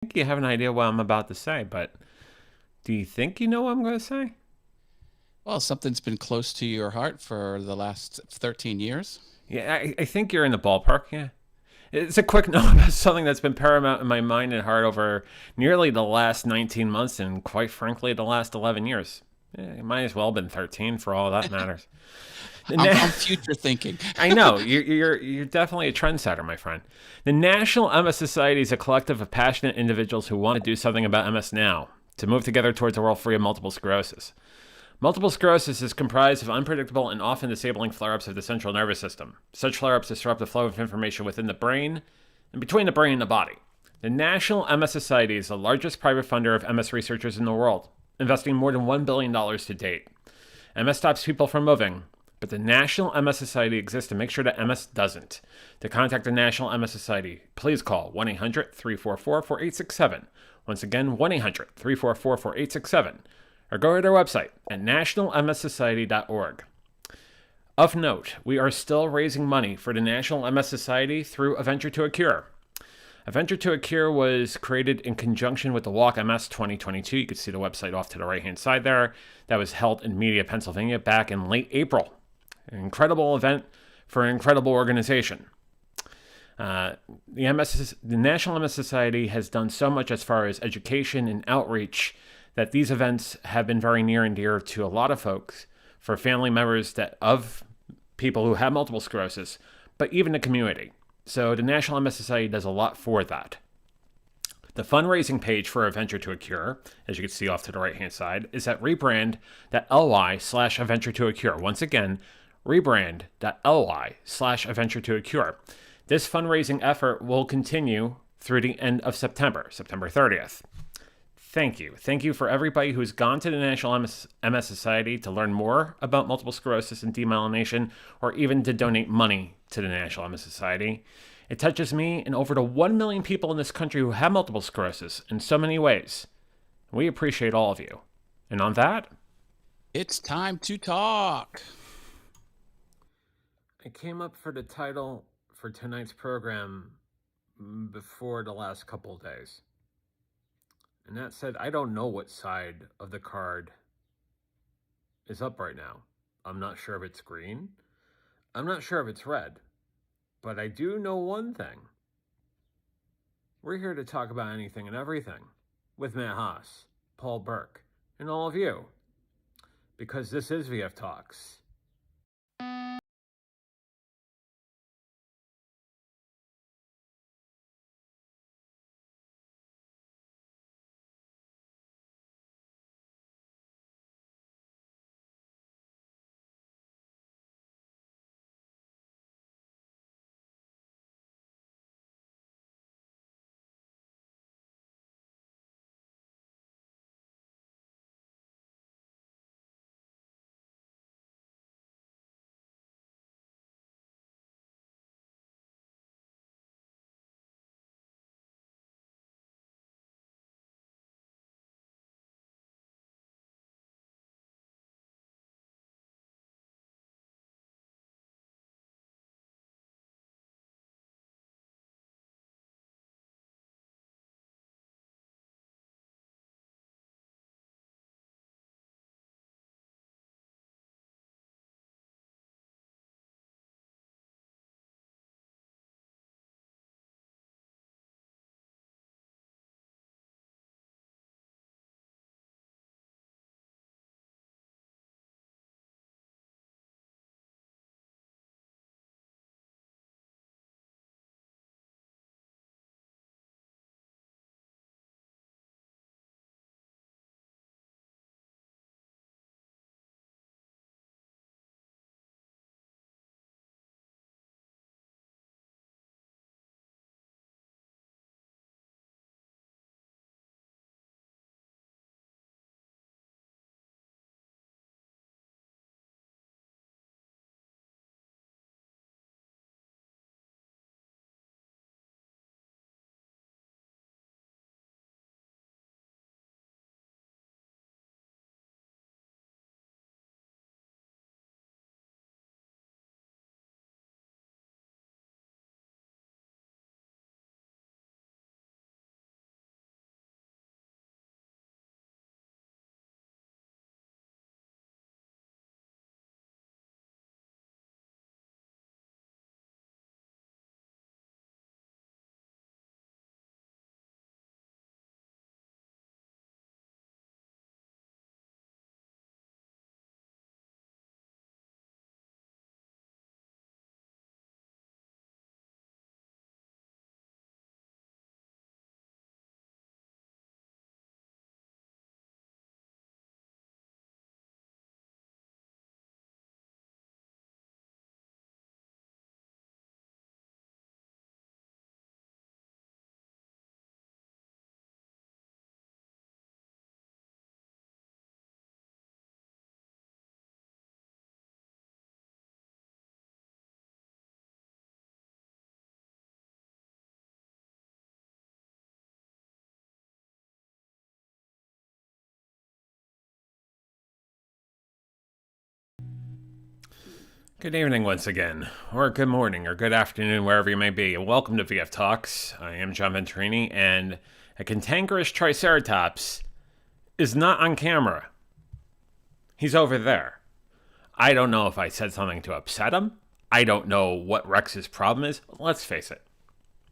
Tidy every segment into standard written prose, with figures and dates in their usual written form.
think you have an idea what I'm about to say, but do you think you know what I'm going to say? Well, something's been close to your heart for the last 13 years. Yeah, I think you're in the ballpark. Yeah. It's a quick note about something that's been paramount in my mind and heart over nearly the last 19 months and, quite frankly, the last 11 years. It might as well have been 13 for all that matters. I'm future thinking. I know you're definitely a trendsetter, my friend. The National MS Society is a collective of passionate individuals who want to do something about MS now, to move together towards a world free of multiple sclerosis. Multiple sclerosis is comprised of unpredictable and often disabling flare ups of the central nervous system. Such flare ups disrupt the flow of information within the brain and between the brain and the body. The National MS Society is the largest private funder of MS researchers in the world, investing more than $1 billion to date. MS stops people from moving, but the National MS Society exists to make sure that MS doesn't. To contact the National MS Society, please call 1 800 344 4867. Once again, 1 800 344 4867. Or go to their website at nationalmssociety.org. Of note, we are still raising money for the National MS Society through A Venture to a Cure. A Venture to a Cure was created in conjunction with the Walk MS 2022. You can see the website off to the right hand side there. That was held in Media, Pennsylvania back in late April. An incredible event for an incredible organization. The National MS Society has done so much as far as education and outreach that these events have been very near and dear to a lot of folks, for family members of people who have multiple sclerosis, but even the community. So the National MS Society does a lot for that. The fundraising page for A Venture to a Cure, as you can see off to the right hand side, is at rebrand.ly/A Venture to a Cure. Once again, rebrand.ly/A Venture to a Cure. This fundraising effort will continue through the end of September, September 30th. Thank you. Thank you for everybody who's gone to the National MS Society to learn more about multiple sclerosis and demyelination, or even to donate money to the National MS Society. It touches me and over to 1 million people in this country who have multiple sclerosis in so many ways. We appreciate all of you. And on that, It's time to talk. I came up for the title for tonight's program before the last couple of days. And that said, I don't know what side of the card is up right now. I'm not sure if it's green. I'm not sure if it's red. But I do know one thing. We're here to talk about anything and everything with Matt Haas, Paul Burke, and all of you. Because this is VF Talks. Good evening once again, or good morning, or good afternoon, wherever you may be. Welcome to VF Talks. I am John Venturini, and a cantankerous Triceratops is not on camera. He's over there. I don't know if I said something to upset him. I don't know what Rex's problem is. Let's face it,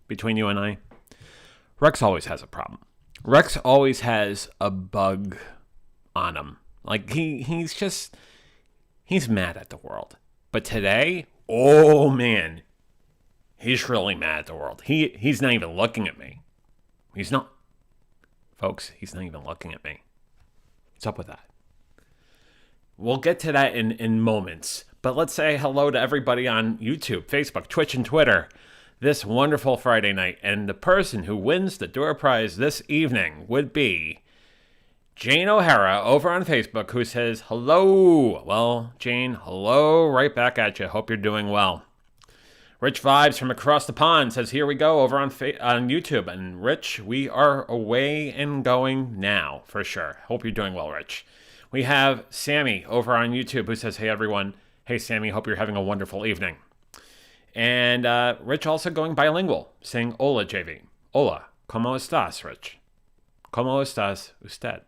between you and I, Rex always has a problem. Rex always has a bug on him. Like, he's mad at the world. But today, oh man, he's really mad at the world. He's not even looking at me. He's not. Folks, he's not even looking at me. What's up with that? We'll get to that in moments. But let's say hello to everybody on YouTube, Facebook, Twitch, and Twitter this wonderful Friday night. And the person who wins the door prize this evening would be Jane O'Hara over on Facebook, who says, hello. Well, Jane, hello right back at you. Hope you're doing well. Rich Vibes from across the pond says, here we go over on YouTube. And Rich, we are away and going now, for sure. Hope you're doing well, Rich. We have Sammy over on YouTube who says, hey, everyone. Hey, Sammy, hope you're having a wonderful evening. And Rich also going bilingual, saying, hola, JV. Hola, ¿cómo estás, Rich? ¿Cómo estás usted?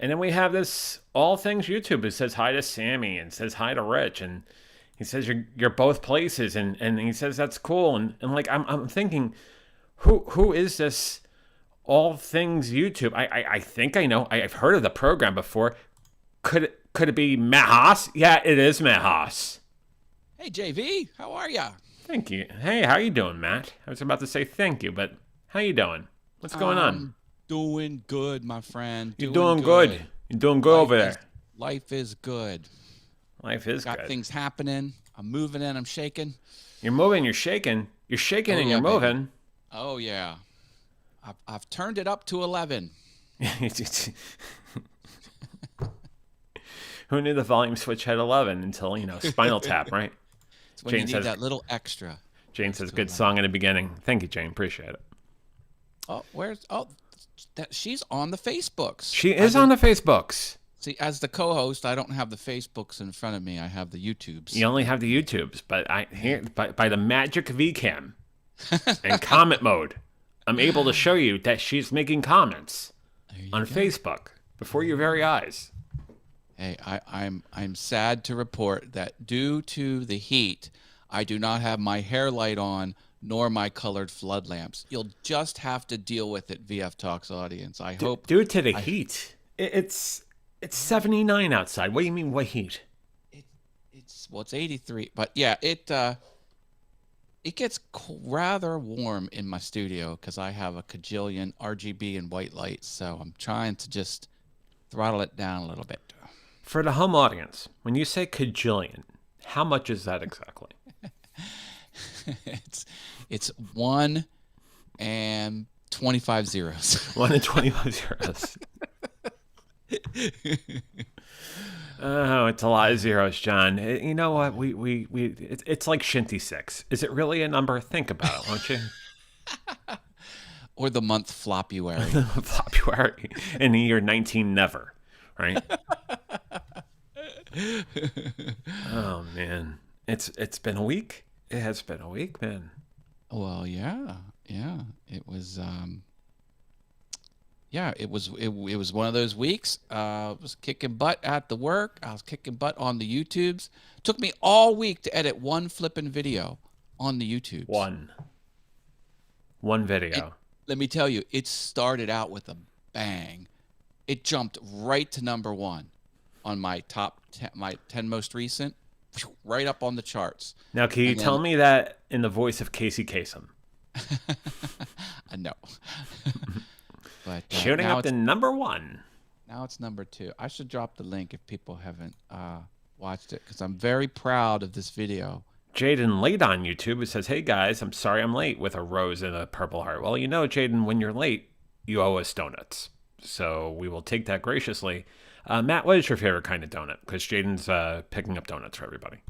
And then we have this All Things YouTube who says hi to Sammy and says hi to Rich. And he says you're both places. And he says that's cool. And like I'm thinking, who is this All Things YouTube? I think I know. I've heard of the program before. Could it be Matt Haas? Yeah, it is Matt Haas. Hey, JV, how are ya? Thank you. Hey, how you doing, Matt? I was about to say thank you, but how you doing? What's going on? Doing good, my friend. You're doing good. You're doing good over there. Life is good. Life is good. Got things happening. I'm moving and I'm shaking. You're moving, you're shaking. You're shaking and you're moving. Baby. Oh, yeah. I've turned it up to 11. Who knew the volume switch had 11 until, Spinal Tap, right? It's when Jane you need that little extra. Jane says, good song in the beginning. Thank you, Jane. Appreciate it. She's on the Facebooks. She is on the Facebooks. See, as the co-host, I don't have the Facebooks in front of me. I have the YouTubes. You only have the YouTubes, but by the magic VCam and comment mode, I'm able to show you that she's making comments on Facebook before your very eyes. Hey, I'm sad to report that due to the heat, I do not have my hair light on nor my colored flood lamps. You'll just have to deal with it, VF Talks audience. I hope. Due to the heat, it's 79 outside. What do you mean, what heat? It's 83, but yeah, it gets rather warm in my studio because I have a cajillion RGB and white lights, so I'm trying to just throttle it down a little bit. For the home audience, when you say cajillion, how much is that exactly? It's 1 and 25 zeros. 1 and 25 zeros. Oh, it's a lot of zeros, John. You know what? It's like Shinty 6. Is it really a number? Think about it, won't you? Or the month Flopuary. Flopuary in the year 19 never, right? Oh man, it's been a week. It has been a week, man. Well, yeah. It was, it was one of those weeks. I was kicking butt at the work. I was kicking butt on the YouTubes. It took me all week to edit one flipping video on the YouTubes. One video. Let me tell you, it started out with a bang. It jumped right to #1 on my top 10, my 10 most recent. Right up on the charts. Now, can you tell me that in the voice of Casey Kasem? No. But shooting up to #1. Now it's #2. I should drop the link if people haven't watched it because I'm very proud of this video. Jaden Late on YouTube says, hey guys, I'm sorry I'm late, with a rose and a purple heart. Well, Jaden, when you're late, you owe us donuts. So we will take that graciously. Matt, what is your favorite kind of donut? Because Jaden's picking up donuts for everybody.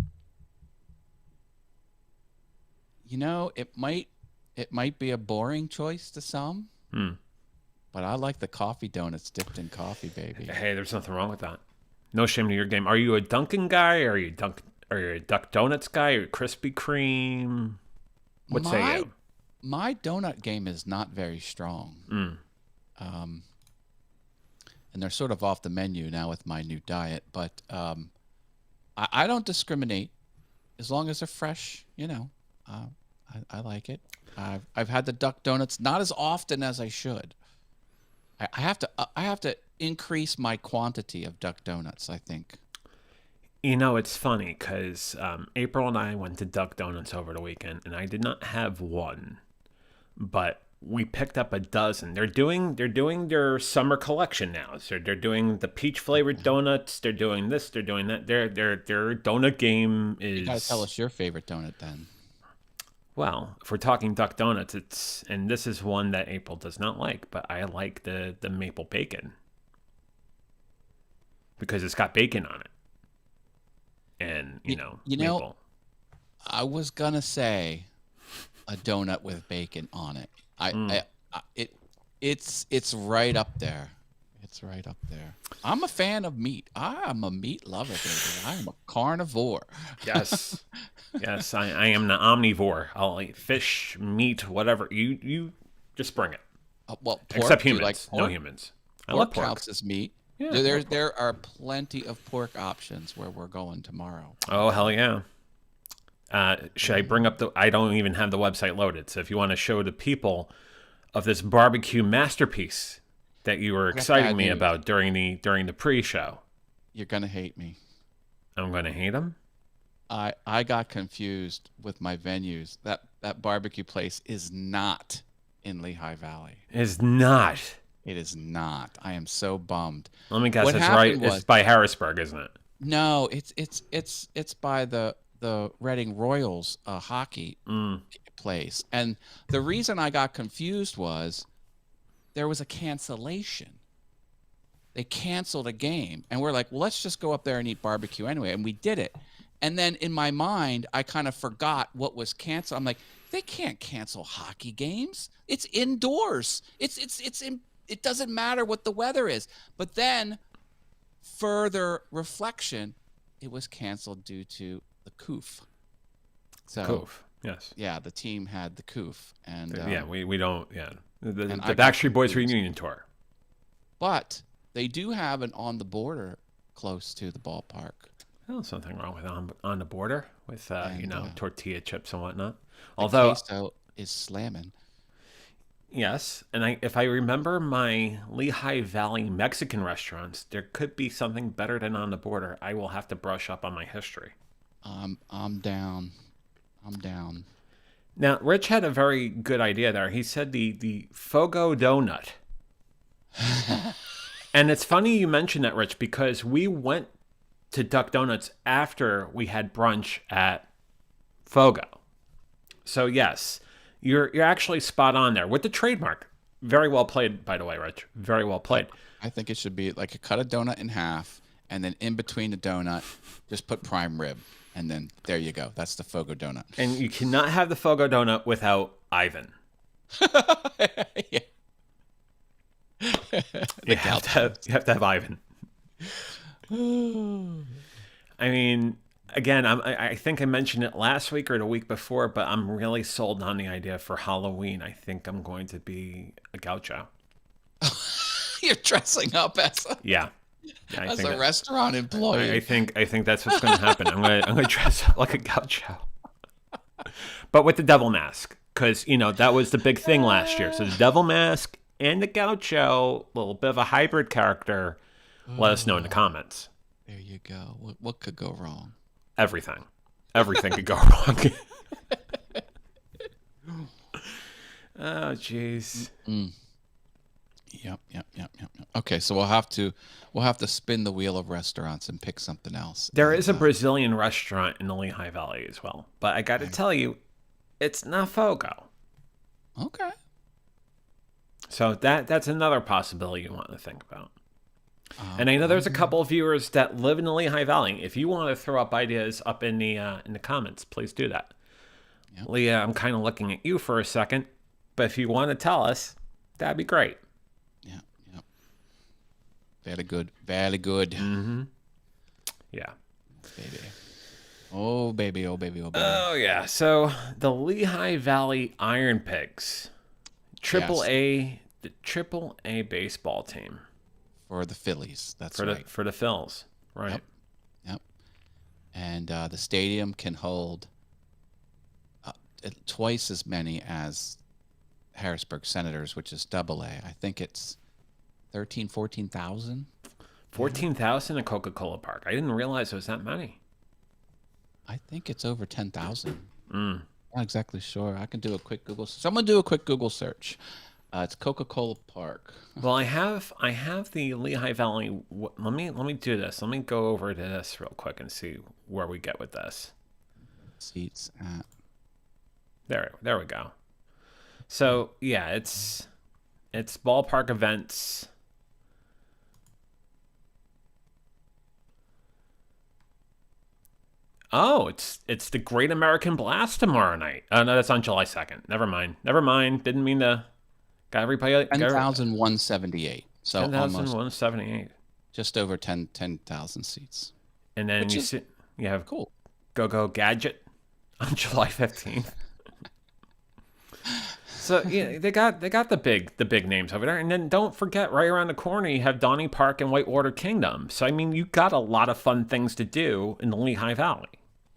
It might be a boring choice to some, but I like the coffee donuts dipped in coffee, baby. Hey, there's nothing wrong with that. No shame to your game. Are you a Dunkin' guy or are you Are you a Duck Donuts guy or Krispy Kreme? What say My you? my donut game is not very strong. Mm. Um, and they're sort of off the menu now with my new diet, but I don't discriminate as long as they're fresh, I like it. I've had the duck donuts not as often as I should. I have to increase my quantity of duck donuts, I think. You know, it's funny because April and I went to Duck Donuts over the weekend, and I did not have one, but we picked up a dozen. They're doing their summer collection now. So they're doing the peach flavored donuts. They're doing this. They're doing that. Their donut game You got to tell is, us your favorite donut then. well, if we're talking Duck Donuts, and this is one that April does not like, but I like the maple bacon because it's got bacon on it, and You know, maple. I was gonna say a donut with bacon on it. Mm. It's right up there. It's right up there. I'm a fan of meat. I'm a meat lover, baby. I am a carnivore. Yes. Yes, I am the omnivore. I'll eat fish, meat, whatever. You just bring it. Well, pork. Except Do you humans. like No pork? humans. I love Pork pork. counts as meat. Yeah, I There, love pork. there are plenty of pork options where we're going tomorrow. Oh, hell yeah. Should I bring up the... I don't even have the website loaded. So if you want to show the people of this barbecue masterpiece that you were I got exciting bad me news. about during the pre-show, You're gonna hate me. I'm going to hate them? I got confused with my venues. That barbecue place is not in Lehigh Valley. Is not. It is not. I am so bummed. Let me guess. What It's right. happened was It's by Harrisburg, isn't it? no, it's by the Reading Royals hockey Mm. place. And the reason I got confused was there was a cancellation. They canceled a game, and we're like, well, let's just go up there and eat barbecue anyway, and we did it. And then in my mind, I kind of forgot what was canceled. I'm like, they can't cancel hockey games. It's indoors. It doesn't matter what the weather is. But then further reflection, it was canceled due to the COOF. So Cove. Yes. yeah, the team had the COOF, and Yeah, we don't... Yeah. The and I got Backstreet Boys confused. reunion tour. But they do have an on the border close to the ballpark. Well, something wrong with on the border with And, tortilla chips and whatnot. The Although queso is slamming. yes, and if I remember my Lehigh Valley Mexican restaurants, there could be something better than on the border. I will have to brush up on my history. I'm down. I'm down. Now, Rich had a very good idea there. He said the Fogo donut. And it's funny you mentioned that, Rich, because we went to Duck Donuts after we had brunch at Fogo. So yes, you're actually spot on there with the trademark. Very well played, by the way, Rich. Very well played. I think it should be like a cut a donut in half, and then in between the donut, just put prime rib, and then there you go. That's the Fogo donut. And you cannot have the Fogo donut without Ivan. Yeah. You have to have Ivan. I mean, again, I think I mentioned it last week or the week before, but I'm really sold on the idea for Halloween. I think I'm going to be a gaucho. You're dressing up as Yeah. Yeah, as think a restaurant employee. I think that's what's going to happen. I'm gonna dress up like a gaucho, but with the devil mask, because that was the big thing last year. So the devil mask and the gaucho, a little bit of a hybrid character. Let us know in the comments. There you go. What could go wrong? Everything could go wrong. Oh, jeez. Yep. Okay, so we'll have to spin the wheel of restaurants and pick something else. There is a Brazilian restaurant in the Lehigh Valley as well, but I got to tell you, it's not Fogo. Okay. So that's another possibility you want to think about. And I know there's a couple of viewers that live in the Lehigh Valley. If you want to throw up ideas up in the comments, please do that. Yep. Leah, I'm kind of looking at you for a second, but if you want to tell us, that'd be great. Yeah. Very good. Very good. Mm-hmm. Yeah. Baby. Oh baby, oh baby, oh baby. Oh yeah. So the Lehigh Valley Iron Pigs, Yes, the Triple A baseball team for the Phillies. That's for the right. Phils, right? Yep, yep. And the stadium can hold uh, twice as many as Harrisburg Senators, which is double A. I think it's 14,000 maybe. 14,000 at Coca-Cola Park. I didn't realize it was that many. I think it's over 10,000. Mm. Not exactly sure. I can do a quick Google. Someone do a quick Google search. It's Coca-Cola Park. Well, I have the Lehigh Valley. Let me do this. Let me go over to this real quick and see where we get with this. Seats at. There we go. So yeah, it's ballpark events. Oh, it's the Great American Blast tomorrow night. Oh no, that's on July 2nd. Never mind. Never mind. Didn't mean to. Got everybody. 10,178. So almost 10,178. just over 10,000 seats. And then Which you is see you have cool. Go Gadget on July 15th. So yeah, they got the big names over there, and then don't forget right around the corner you have Donny Park and Whitewater Kingdom. So I mean, you got a lot of fun things to do in the Lehigh Valley.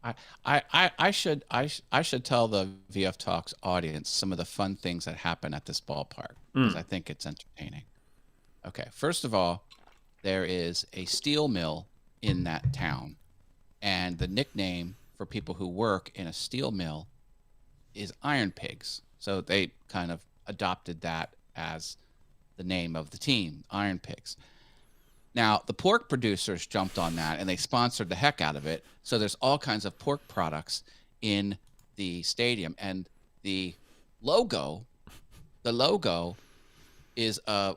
I should tell the VF Talks audience some of the fun things that happen at this ballpark because I think it's entertaining. Okay, first of all, there is a steel mill in that town, and the nickname for people who work in a steel mill is Iron Pigs. So they kind of adopted that as the name of the team, Iron Pigs. Now, the pork producers jumped on that and they sponsored the heck out of it. So there's all kinds of pork products in the stadium. And logo, the logo is a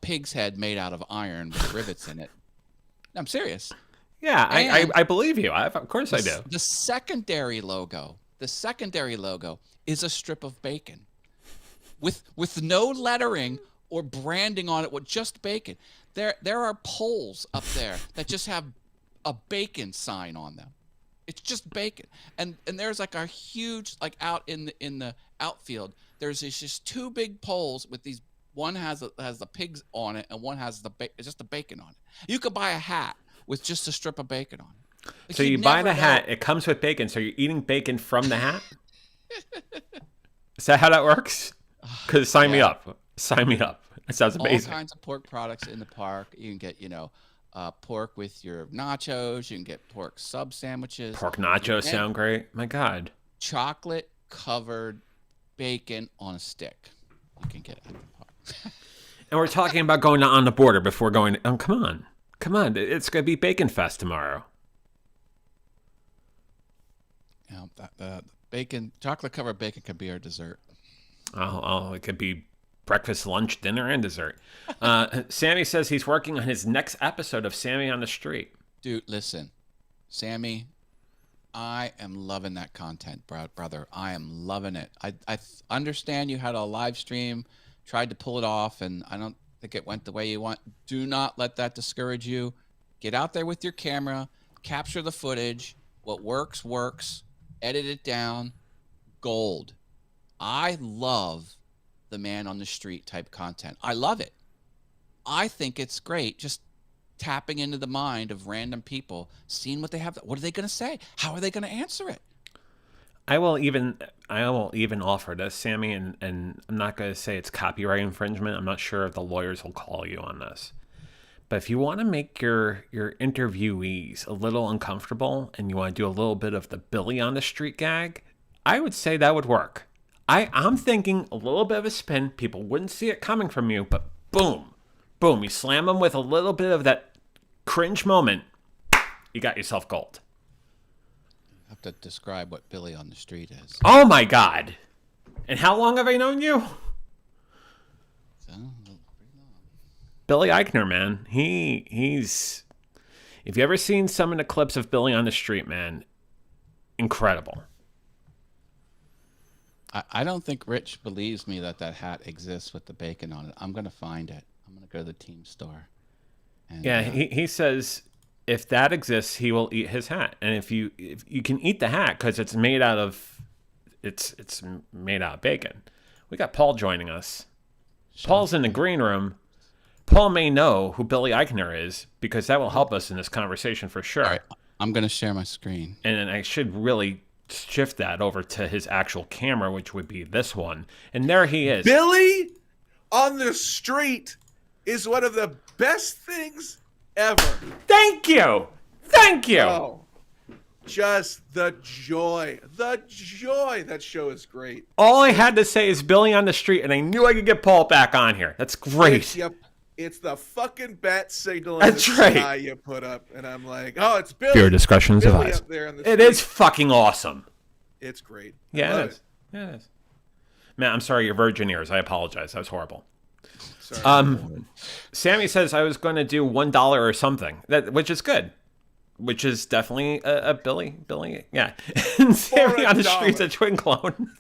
pig's head made out of iron with rivets in it. I'm serious. Yeah, And I believe you. Of course I do. the secondary logo, is a strip of bacon with no lettering or branding on it with just bacon. There are poles up there that just have a bacon sign on them. It's just bacon. And there's like a huge, like out in the outfield, there's just two big poles with these. One has the pigs on it and one has just the bacon on it. You could buy a hat with just a strip of bacon on it. Like So you buy the never hat, know. it comes with bacon, so you're eating bacon from the hat? Is that how that works? Because sign me Yeah. up. Sign me up. That sounds All amazing. kinds of pork products in the park. You can get, pork with your nachos. You can get pork sub sandwiches. Pork nachos And sound great. My God. chocolate covered bacon on a stick. You can get at the park. And we're talking about going to On the Border before going. Oh, come on. Come on. It's going to be Bacon Fest tomorrow. The bacon, chocolate covered bacon could be our dessert. Oh, it could be breakfast, lunch, dinner, and dessert. Sammy says he's working on his next episode of Sammy on the Street. Dude, listen, Sammy, I am loving that content, brother. I am loving it. I understand you had a live stream, tried to pull it off, and I don't think it went the way you want. Do not let that discourage you. Get out there with your camera, capture the footage. What works, works. Edit it down. Gold. I love the man on the street type content. I love it. I think it's great. Just tapping into the mind of random people, seeing what they have. What are they going to say? How are they going to answer it? I will even offer this, Sammy, and I'm not going to say it's copyright infringement. I'm not sure if the lawyers will call you on this. But if you want to make your interviewees a little uncomfortable and you want to do a little bit of the Billy on the Street gag, I would say that would work. I'm thinking a little bit of a spin. People wouldn't see it coming from you, but boom, boom, you slam them with a little bit of that cringe moment. You got yourself gold. I have to describe what Billy on the Street is. Oh my God. And how long have I known you? So, Billy Eichner, man. He's if you ever seen some of the clips of Billy on the Street, man, incredible. I don't think Rich believes me that hat exists with the bacon on it. I'm going to find it. I'm going to go to the team store. And, Yeah, he says if that exists, he will eat his hat. And if you can eat the hat because it's made out of bacon. We got Paul joining us. Paul's in the green room. Paul may know who Billy Eichner is because that will help us in this conversation for sure. All right, I'm going to share my screen. And I should really shift that over to his actual camera, which would be this one. And there he is. Billy on the street is one of the best things ever. Thank you. Thank you. Oh, just the joy. The joy. That show is great. All I had to say is Billy on the street, and I knew I could get Paul back on here. That's great. Yep. It's the fucking bat signal in That's the right. sky you put up. And I'm like, oh, it's Billy. Pure discretion is Billy advised. up there on the It street. is fucking awesome. It's great. I Yeah, love it is. Yeah, it is. Matt, I'm sorry, your virgin ears. I apologize. That was horrible. Sorry. Sammy says I was going to do $1 or something, which is good. Which is definitely a Billy, yeah. And Sammy on the $1. streets, a twin clone.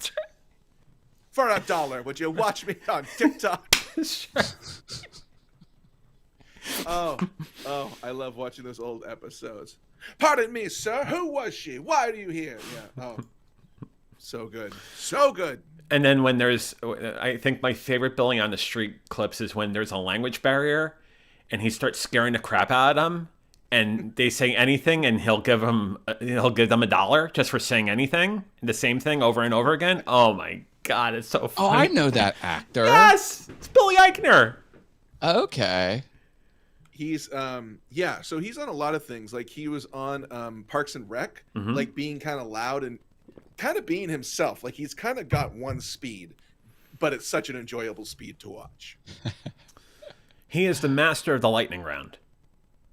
For $1, would you watch me on TikTok? Sure. Oh, I love watching those old episodes. Pardon me, sir. Who was she? Why are you here? Yeah. Oh, so good. So good. And then when there's, I think my favorite Billy on the street clips is when there's a language barrier and he starts scaring the crap out of them and they say anything and he'll give them $1 just for saying anything, the same thing over and over again. Oh my God, it's so Oh, funny. I know that actor. Yes, it's Billy Eichner. Okay. He's so he's on a lot of things. Like he was on Parks and Rec, like being kind of loud and kind of being himself. Like he's kind of got one speed, but it's such an enjoyable speed to watch. He is the master of the lightning round.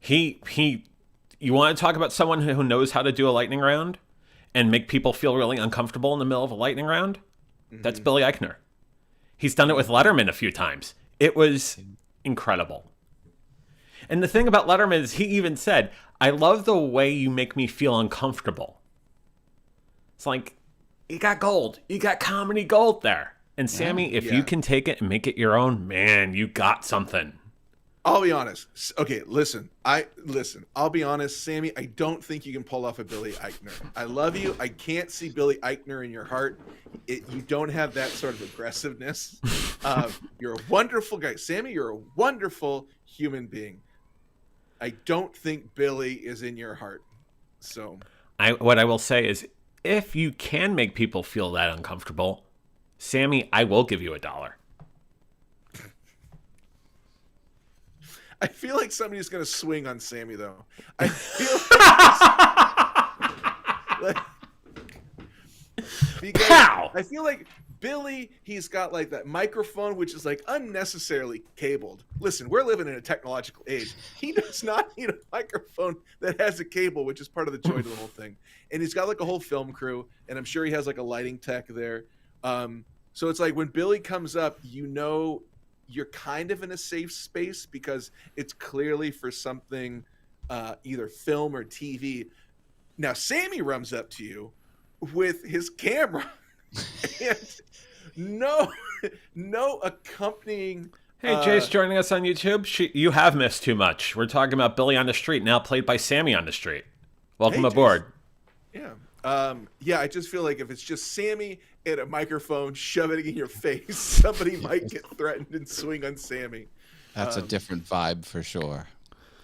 You want to talk about someone who knows how to do a lightning round and make people feel really uncomfortable in the middle of a lightning round? That's Billy Eichner. He's done it with Letterman a few times. It was incredible. And the thing about Letterman is he even said, I love the way you make me feel uncomfortable. It's like, you got gold. You got comedy gold there. And Sammy, if you can take it and make it your own, man, you got something. I'll be honest. Okay, listen. I'll be honest, Sammy. I don't think you can pull off a Billy Eichner. I love you. I can't see Billy Eichner in your heart. You don't have that sort of aggressiveness. You're a wonderful guy, Sammy. You're a wonderful human being. I don't think Billy is in your heart. So, What I will say is, if you can make people feel that uncomfortable, Sammy, I will give you $1. I feel like somebody's gonna swing on Sammy, though. I feel because Pow! I feel like Billy, he's got like that microphone, which is like unnecessarily cabled. Listen, we're living in a technological age. He does not need a microphone that has a cable, which is part of the joy of the whole thing. And he's got like a whole film crew, and I'm sure he has like a lighting tech there. So it's like when Billy comes up, you know, you're kind of in a safe space because it's clearly for something, either film or TV. Now, Sammy runs up to you with his camera and no accompanying. Hey, Jace joining us on YouTube. You have missed too much. We're talking about Billy on the Street, now played by Sammy on the Street. Welcome Hey, aboard. Yeah. I just feel like if it's just Sammy and a microphone shoving it in your face, somebody might get threatened and swing on Sammy. That's a different vibe for sure.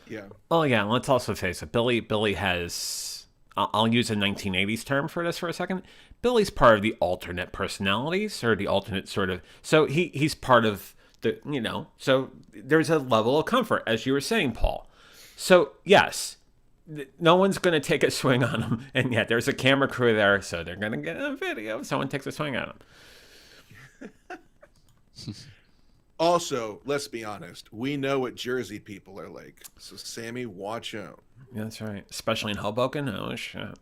Yeah. Oh, yeah, let's also face it. Billy has... I'll use a 1980s term for this for a second. Billy's part of the alternate personalities, or the alternate sort of... So he's part of the, so there's a level of comfort, as you were saying, Paul. So, yes, no one's going to take a swing on him. And yet there's a camera crew there, so they're going to get a video if someone takes a swing at him. Also, let's be honest. We know what Jersey people are like. So, Sammy, watch out. Yeah, that's right. Especially in Hoboken. Oh, shit.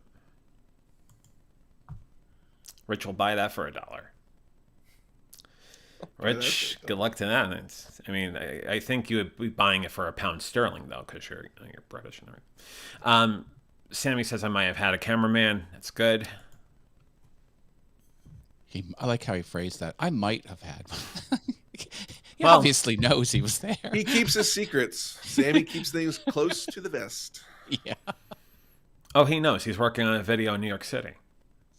Rich will buy that for $1. Rich, good luck to that. I think you would be buying it for £1 though, because you're British and everything. Sammy says I might have had a cameraman. That's good. I like how he phrased that. I might have had one. He Well, obviously knows he was there. He keeps his secrets. Sammy keeps things close to the vest. Yeah. Oh, he knows. He's working on a video in New York City.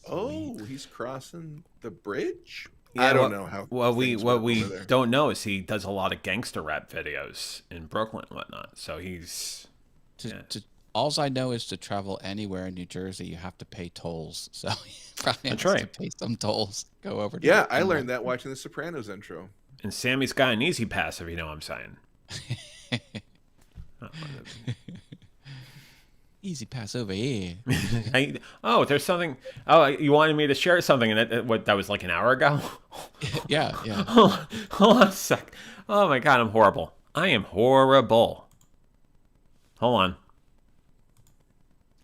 Oh, he's crossing the bridge. Yeah, I don't know how. What we things work over there. don't know is he does a lot of gangster rap videos in Brooklyn and whatnot. So he's yeah. All I know is to travel anywhere in New Jersey, you have to pay tolls. So you probably have That's right. to pay some tolls. Go over to Yeah, I learned that watching the Sopranos intro. And Sammy's got an easy pass, if you know what I'm saying. Easy pass over here. There's something. Oh, you wanted me to share something, and that was like an hour ago. Yeah. Hold on a sec. Oh my God, I'm horrible. I am horrible. Hold on.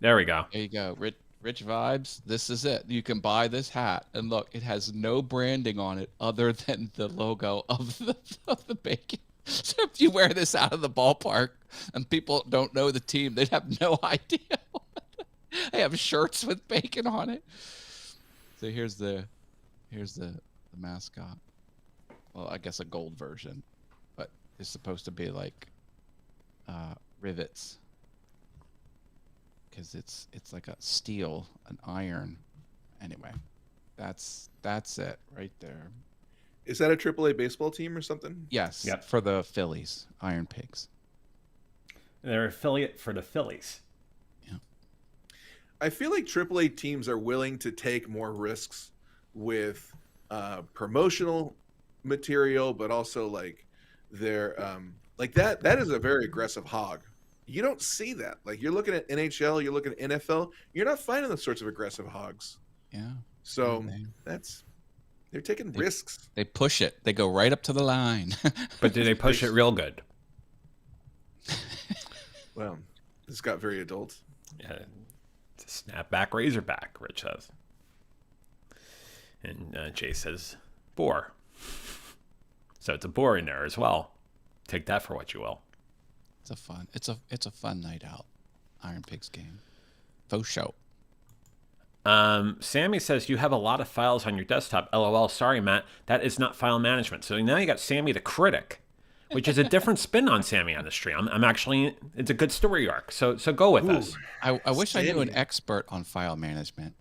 There we go. There you go. Rich vibes. This is it. You can buy this hat, and look, it has no branding on it other than the logo of the bacon. So if you wear this out of the ballpark and people don't know the team, they'd have no idea. They have shirts with bacon on it. So here's the mascot. Well, I guess a gold version, but it's supposed to be like rivets, because it's like a steel, an iron. Anyway, that's it right there. Is that a AAA baseball team or something? Yes. Yep. For the Phillies, Iron Pigs. They're affiliate for the Phillies. Yeah. I feel like AAA teams are willing to take more risks with promotional material, but also like their like that is a very aggressive hog. You don't see that. Like you're looking at NHL, you're looking at NFL, you're not finding those sorts of aggressive hogs. Yeah. So they're taking risks. They push it. They go right up to the line. But do they push it real good? Well, this got very adult. Yeah. It's a snapback razorback, Rich says. And Jay says, boar. So it's a boar in there as well. Take that for what you will. It's a fun night out. Iron Pigs game. Faux show. Sammy says you have a lot of files on your desktop. LOL. Sorry, Matt. That is not file management. So now you got Sammy the critic, which is a different spin on Sammy on the stream. I'm actually, it's a good story arc. So go with us. I wish I knew an expert on file management.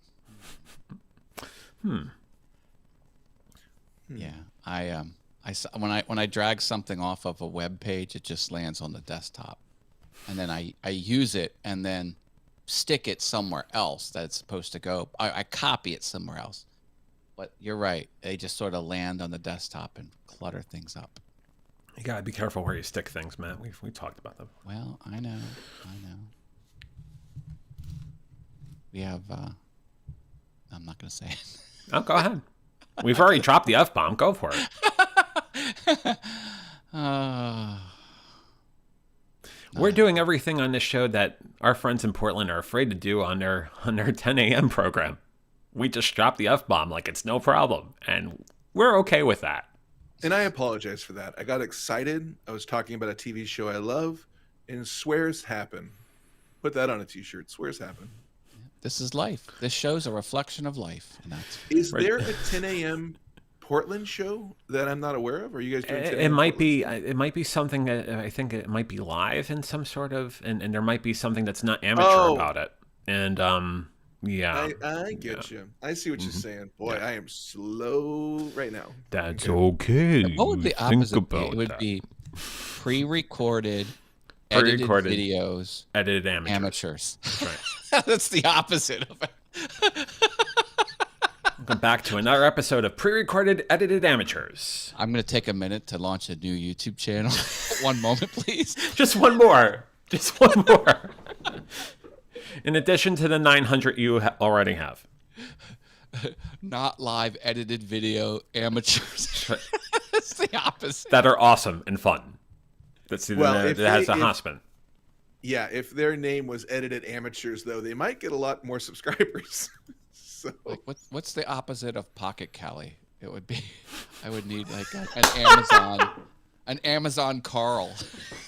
Yeah, when I drag something off of a web page, it just lands on the desktop, and then I use it and then stick it somewhere else that it's supposed to go. I copy it somewhere else. But you're right. They just sort of land on the desktop and clutter things up. You gotta be careful where you stick things, Matt. We talked about them. Well, I know. We have. I'm not gonna say it. Oh, go ahead. We've already dropped the F-bomb. Go for it. We're doing everything on this show that our friends in Portland are afraid to do on their 10 a.m. program. We just drop the F-bomb like it's no problem, and we're okay with that. And I apologize for that. I got excited. I was talking about a TV show I love, and swears happen. Put that on a t-shirt. Swears happen. This is life. This show's a reflection of life. And that's Is there a 10 a.m. Portland show that I'm not aware of? Are you guys doing 10 It a.m. might be. Portland? It might be something that I think it might be live in some sort of, and there might be something that's not amateur about it. And yeah, I get you. I see what you're saying. Boy, I am slow right now. That's okay. what would the opposite be? It would that. be pre-recorded, edited videos, edited amateurs. That's Right. That's the opposite of it. Welcome back to another episode of pre-recorded, edited amateurs. I'm going to take a minute to launch a new YouTube channel. One moment, please. Just one more. Just one more. In addition to the 900 you already have. Not live edited video amateurs. Right. It's the opposite. That are awesome and fun. That's the Well, that has a husband. Yeah, if their name was edited amateurs, though, they might get a lot more subscribers. So Like what's the opposite of Pocket Cali? It would be, I would need like an Amazon Carl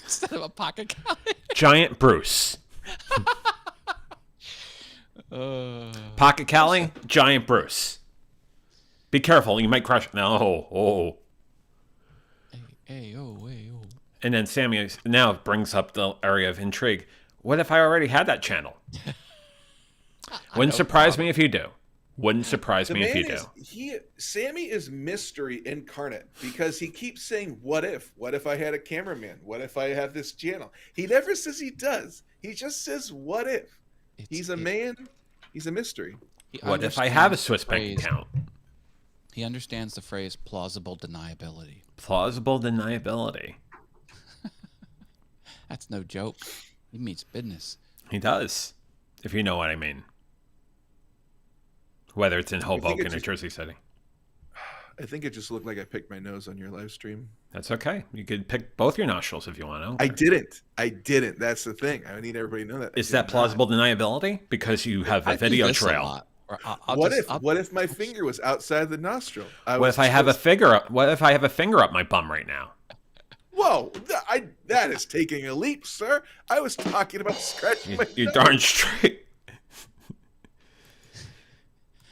instead of a Pocket Cali. Giant Bruce. Pocket Cali, Giant Bruce. Be careful, you might crush it. No, Hey, oh. And then Sammy now brings up the area of intrigue. What if I already had that channel? Wouldn't surprise me if you do. Wouldn't surprise me if you do. Sammy is mystery incarnate because he keeps saying, what if? What if I had a cameraman? What if I have this channel? He never says he does. He just says, what if? He's a man. He's a mystery. What if I have a Swiss bank account? He understands the phrase plausible deniability. Plausible deniability. That's no joke. He means business. He does, if you know what I mean. Whether it's in Hoboken or Jersey City. I think it just looked like I picked my nose on your live stream. That's okay. You could pick both your nostrils if you want to. I didn't. That's the thing. I need everybody to know that. Is that plausible deniability? Because you have a video trail. What if my finger was outside the nostril? What if I have a finger up my bum right now? Whoa, that is taking a leap, sir. I was talking about scratching my You nose. darn straight.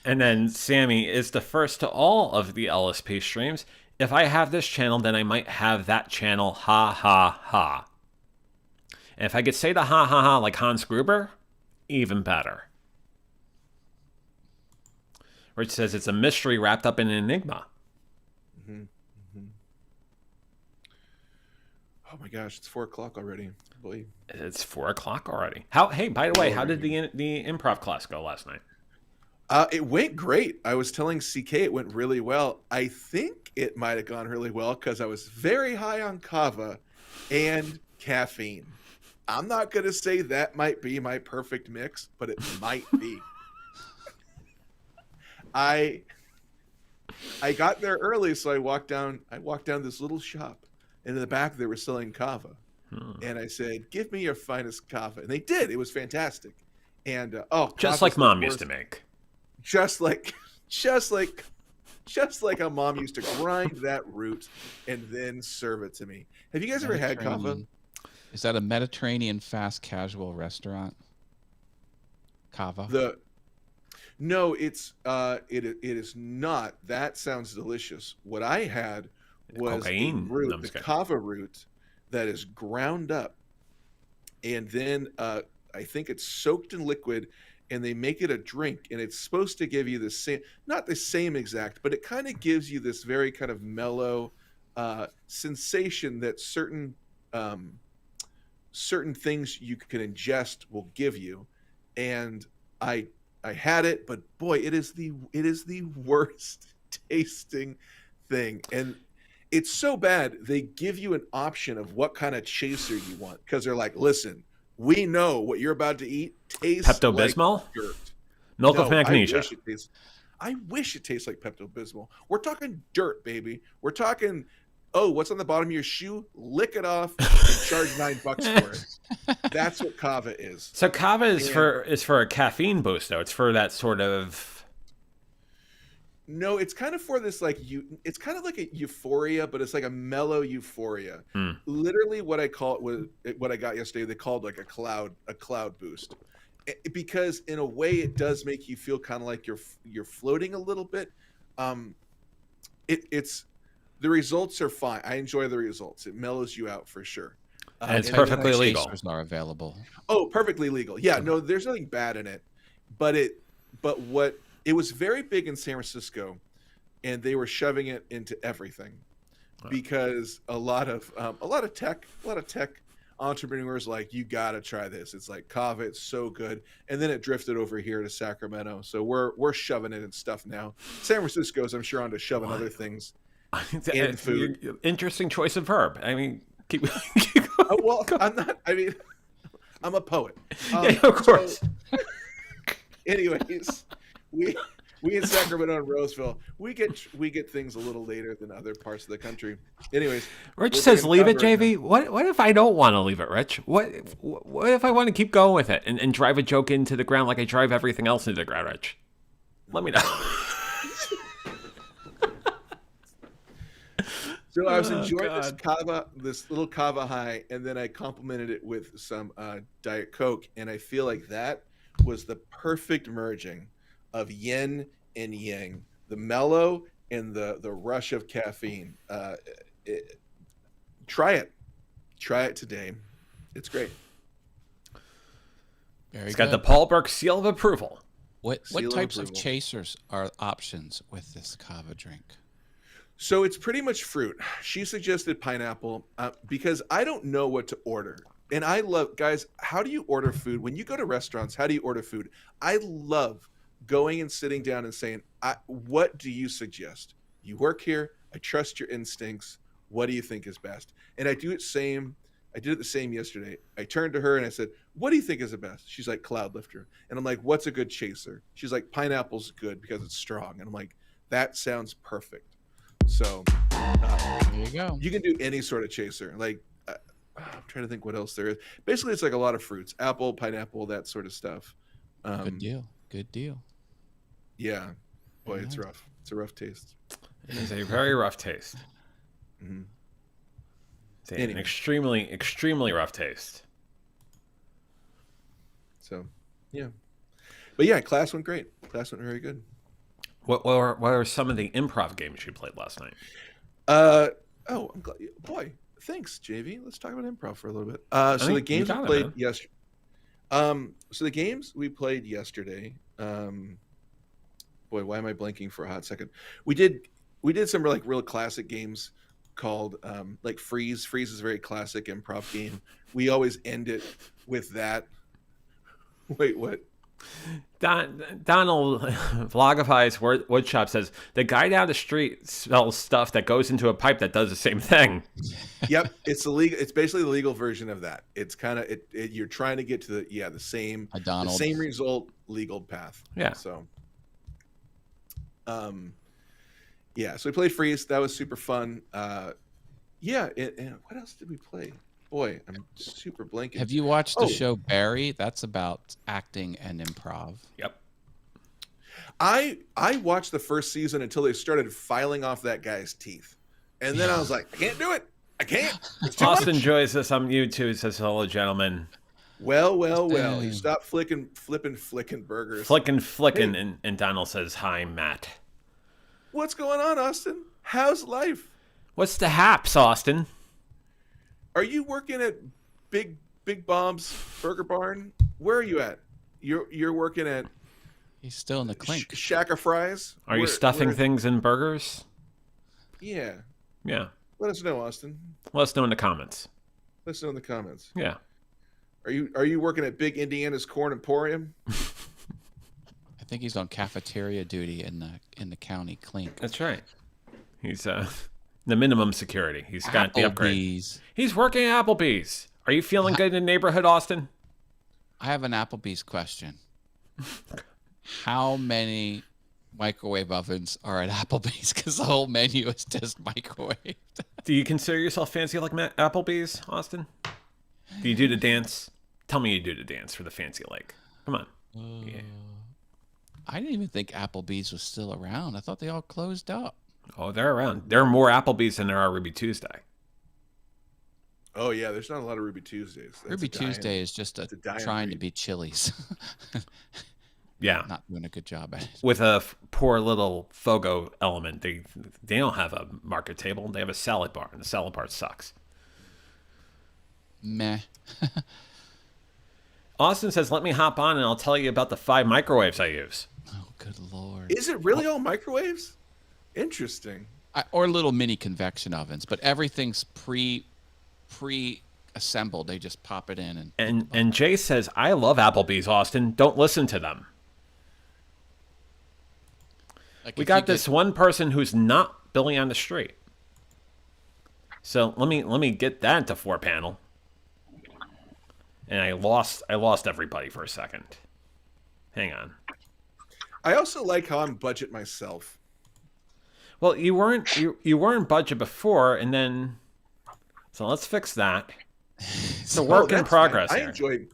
And then Sammy is the first to all of the LSP streams. If I have this channel, then I might have that channel. Ha ha ha. And if I could say the ha ha ha like Hans Gruber, even better. Rich says it's a mystery wrapped up in an enigma. Mm-hmm. Mm-hmm. Oh my gosh, it's 4 o'clock already. Boy. It's 4 o'clock already. Hey, by the way, how did the improv class go last night? It went great. I was telling CK it went really well. I think it might have gone really well because I was very high on kava and caffeine. I'm not going to say that might be my perfect mix, but it might be. I got there early, so I walked down this little shop, and in the back they were selling kava. And I said, "Give me your finest kava." And they did. It was fantastic. And just like Mom used to make. Just like a mom used to grind that root and then serve it to me. Have you guys ever had kava? Is that a Mediterranean fast casual restaurant? Kava? No, it is not. That sounds delicious. What I had was the kava root that is ground up, and then I think it's soaked in liquid, and they make it a drink, and it's supposed to give you the same, not the same exact, but it kind of gives you this very kind of mellow sensation that certain things you can ingest will give you. And I had it, but boy, it is the worst tasting thing. And it's so bad they give you an option of what kind of chaser you want, because they're like, listen, we know what you're about to eat tastes Pepto-Bismol? like dirt. Milk of magnesia. I wish it tastes like Pepto-Bismol. We're talking dirt, baby. We're talking, what's on the bottom of your shoe? Lick it off and charge $9 for it. That's what kava is. So kava is for a caffeine boost, though. It's for that sort of... No, it's kind of for this it's kind of like a euphoria, but it's like a mellow euphoria. Literally, what I got yesterday, they called like a cloud boost, because in a way it does make you feel kind of like you're floating a little bit. It's the results are fine. I enjoy the results. It mellows you out for sure. And it's perfectly legal. Are available. Oh, perfectly legal. Yeah, no, there's nothing bad in it, but it was very big in San Francisco, and they were shoving it into everything, because a lot of tech entrepreneurs like, you got to try this. It's like kava, it's so good. And then it drifted over here to Sacramento, so we're shoving it in stuff now. San Francisco's, I'm sure, on to shoving other things in food. Interesting choice of verb. I mean, keep going. Well, I'm not. I mean, I'm a poet. Yeah, of course. So, anyways. We in Sacramento and Roseville, we get things a little later than other parts of the country. Anyways, Rich says leave it, JV. What if I don't want to leave it, Rich? What if I want to keep going with it and drive a joke into the ground like I drive everything else into the ground, Rich? Let me know. So I was enjoying this little kava high, and then I complemented it with some Diet Coke, and I feel like that was the perfect merging of yin and yang, the mellow and the rush of caffeine. Try it today. It's great. Very He's good. got the Paul Burke seal of approval. What Seal of types of approval. chasers are options with this kava drink? So it's pretty much fruit. She suggested pineapple because I don't know what to order. And I love, guys, how do you order food? When you go to restaurants, how do you order food? I love going and sitting down and saying, what do you suggest? You work here. I trust your instincts. What do you think is best? And I did it the same yesterday. I turned to her and I said, what do you think is the best? She's like, Cloud Lifter. And I'm like, what's a good chaser? She's like, pineapple's good because it's strong. And I'm like, that sounds perfect. So There you go. you can do any sort of chaser. Like, I'm trying to think what else there is. Basically, it's like a lot of fruits, apple, pineapple, that sort of stuff. Good deal. Good deal. Yeah. Boy, Very it's nice. rough. It's a rough taste. It is a very rough taste. Mhm. It's an Anyway. extremely rough taste. So, yeah. But yeah, class went great. Class went very good. What were some of the improv games you played last night? I'm glad. Boy, thanks, JV. Let's talk about improv for a little bit. So think the you games we got it, played man. yesterday. So the games we played yesterday. Boy, why am I blanking for a hot second? We did some like real classic games called like Freeze. Freeze is a very classic improv game. We always end it with that. Wait, what? Donald Vlogify's Woodshop says the guy down the street sells stuff that goes into a pipe that does the same thing. Yep, it's illegal. It's basically the legal version of that. It's kind of you're trying to get to the same A Donald. the same result, legal path. Yeah. So, yeah. So we played Freeze. That was super fun. Yeah. And what else did we play? Boy, I'm super blanking. Have you watched the Oh. show Barry? That's about acting and improv. Yep. I watched the first season until they started filing off that guy's teeth, and then I was like, I can't do it. I can't. It's too Austin much. joins us on YouTube. Says hello, gentlemen. Well. You Dang. stop flicking burgers. Flicking, and Donald says hi, Matt. What's going on, Austin? How's life? What's the haps, Austin? Are you working at Big Bob's Burger Barn? Where are you at? You're working at He's still in the clink. Shack of Fries? Are you stuffing where- things in burgers? Yeah. Yeah. Let us know, Austin. Let us know in the comments. Let us know in the comments. Yeah. Are you working at Big Indiana's Corn Emporium? I think he's on cafeteria duty in the county clink. That's right. He's the minimum security. He's got the upgrade. Applebee's. He's working at Applebee's. Are you feeling good in the neighborhood, Austin? I have an Applebee's question. How many microwave ovens are at Applebee's? Because the whole menu is just microwave. Do you consider yourself fancy like Applebee's, Austin? Do you do the dance? Tell me you do the dance for the fancy like. Come on. Yeah. I didn't even think Applebee's was still around. I thought they all closed up. Oh, they're around. There are more Applebee's than there are Ruby Tuesday. Oh yeah, there's not a lot of Ruby Tuesdays. That's Ruby a dying- Tuesday is just a dying trying to breed. be Chili's. Yeah. Not doing a good job at it. With a poor little Fogo element. They don't have a market table. They have a salad bar, and the salad bar sucks. Meh. Austin says, let me hop on and I'll tell you about the 5 microwaves I use. Oh, good lord. Is it really all microwaves? Interesting. Or little mini convection ovens, but everything's pre-assembled. They just pop it in And Jay says, I love Applebee's, Austin. Don't listen to them. like We if got you this one person who's not Billy on the street. So let me get that into 4-panel. And I lost everybody for a second. Hang on. I also like how I'm budget myself. Well, you weren't budget before, and then so let's fix that. It's a work in that's progress fine. here.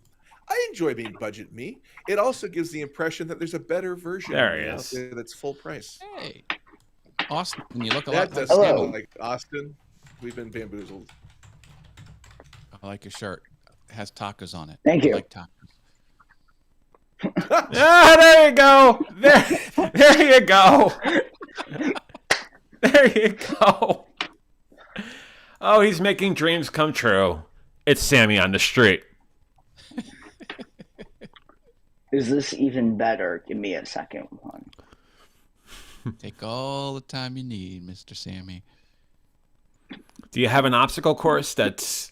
I enjoy being budget me. It also gives the impression that there's a better version There of he me out is. there that's full price. Hey, Austin, you look a That lot does like sound Stanley. like Austin. We've been bamboozled. I like your shirt. It has tacos on it. Thank I you. like tacos. Ah, there you go. There you go. There you go. Oh, he's making dreams come true. It's Sammy on the street. Is this even better? Give me a second one. Take all the time you need, Mr. Sammy. Do you have an obstacle course that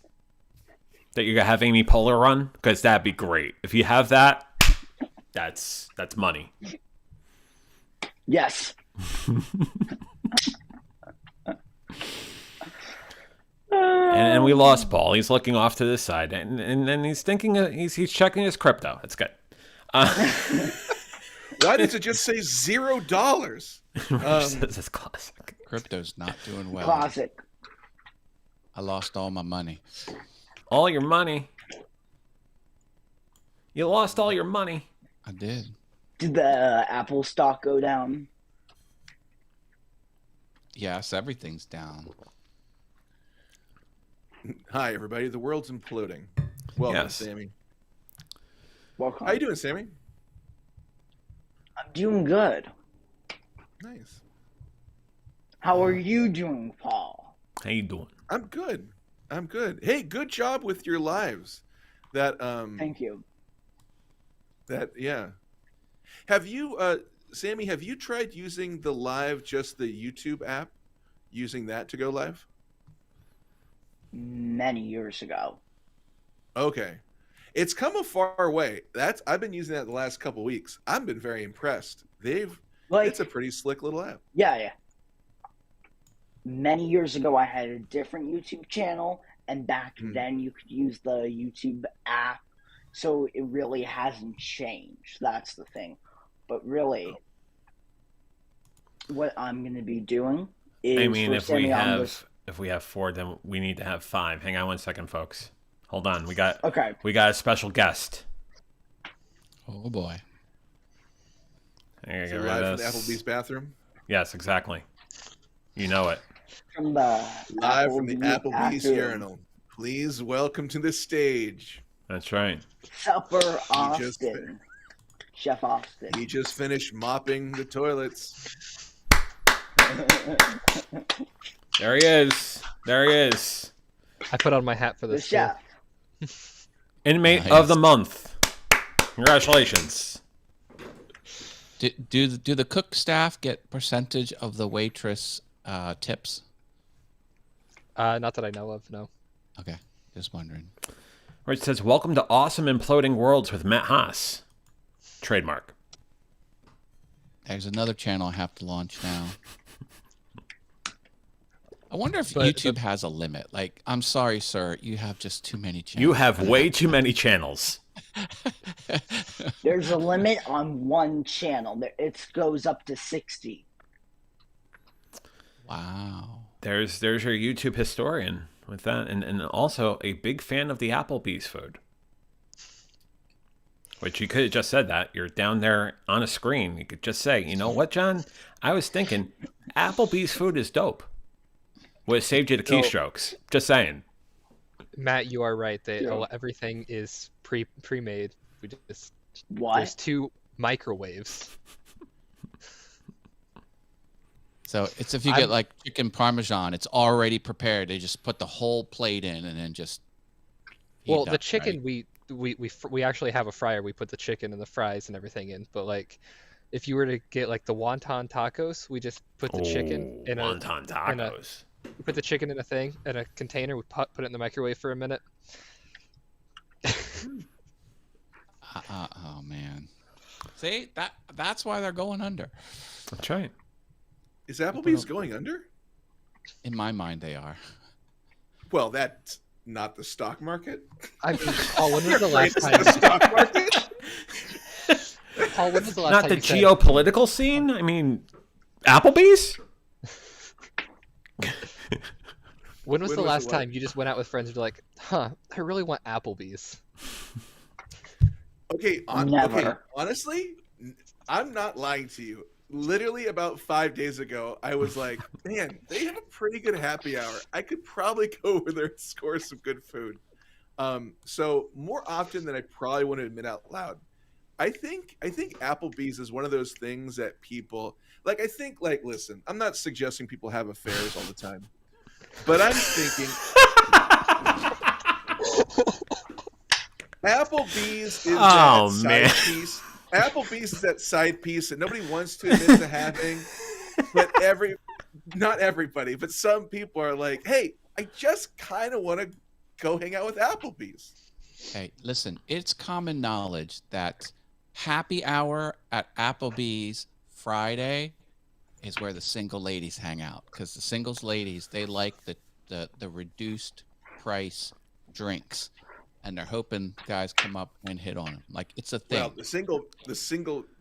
you're gonna have Amy Poehler run? Because that'd be great. If you have that, that's money. Yes. And we lost Paul. He's looking off to the side, and then he's thinking he's checking his crypto. That's good. Why does it just say $0? That's classic. Crypto's not doing well. Classic. I lost all my money. All your money. You lost all your money. I did. Did the Apple stock go down? Yes, everything's down. Hi, everybody. The world's imploding. Welcome, Yes. Sammy. Welcome. How you doing, Sammy? I'm doing good. Nice. How are you doing, Paul? How you doing? I'm good. I'm good. Hey, good job with your lives. That Thank you. yeah. Have you Sammy, have you tried using the live, just the YouTube app? Using that to go live? Many years ago. Okay. It's come a far way. I've been using that the last couple weeks. I've been very impressed. It's a pretty slick little app. Yeah. Many years ago, I had a different YouTube channel, and back then you could use the YouTube app, so it really hasn't changed. That's the thing. But really, what I'm going to be doing is... I mean, if we this... have 4, then we need to have 5. Hang on one second, folks. Hold on. We got a special guest. Oh boy. Get rid Live of from the this. Applebee's bathroom. Yes, exactly. You know it. From the Live from the Applebee's bathroom. urinal. Please welcome to the stage. That's right. Supper Austin. Chef Austin. He just finished mopping the toilets. There he is. There he is. I put on my hat for The this. chef. Inmate Nice. of the month. Congratulations. Do the cook staff get percentage of the waitress tips? Not that I know of, no. Okay, just wondering. Rich says, welcome to Awesome Imploding Worlds with Matt Haas. Trademark. There's another channel I have to launch now. I wonder if But- YouTube has a limit. Like, I'm sorry, sir, you have just too many channels. You have way too many channels. There's a limit on one channel. It goes up to 60. Wow. There's your YouTube historian with that. And also a big fan of the Applebee's food. Which you could have just said that. You're down there on a screen. You could just say, you know what, John? I was thinking Applebee's food is dope. Would have saved you the keystrokes. Just saying. Matt, you are right. Yeah. Everything is pre-made. We just What? There's 2 microwaves. So it's if you get like chicken parmesan, it's already prepared. They just put the whole plate in and then just. Well, heat the up, chicken right? we actually have a fryer. We put the chicken and the fries and everything in. But like, if you were to get like the wonton tacos, we just put the chicken in wonton tacos. we put the chicken in a thing in a container. We put it in the microwave for a minute. Oh man. See, that's why they're going under. That's right. Is Applebee's going under? In my mind, they are. Well, that's not the stock market. I mean, Paul, when was the last It's time? the stock market. Paul, when was the last Not time the you said- geopolitical scene? I mean, Applebee's? When was When the was last the time you just went out with friends and you're like, huh, I really want Applebee's? Okay, Never. honestly, I'm not lying to you. Literally about 5 days ago, I was like, man, they have a pretty good happy hour. I could probably go over there and score some good food. So more often than I probably want to admit out loud, I think Applebee's is one of those things that people like. I think like, listen, I'm not suggesting people have affairs all the time, but I'm thinking Applebee's is Oh, that side man. piece Applebee's is that side piece that nobody wants to admit to having, but not everybody, but some people are like, hey, I just kind of want to go hang out with Applebee's. Hey, listen, it's common knowledge that happy hour at Applebee's Friday is where the single ladies hang out, because the singles ladies, they like the reduced price drinks, and they're hoping guys come up and hit on them. Like, it's a thing. Well, the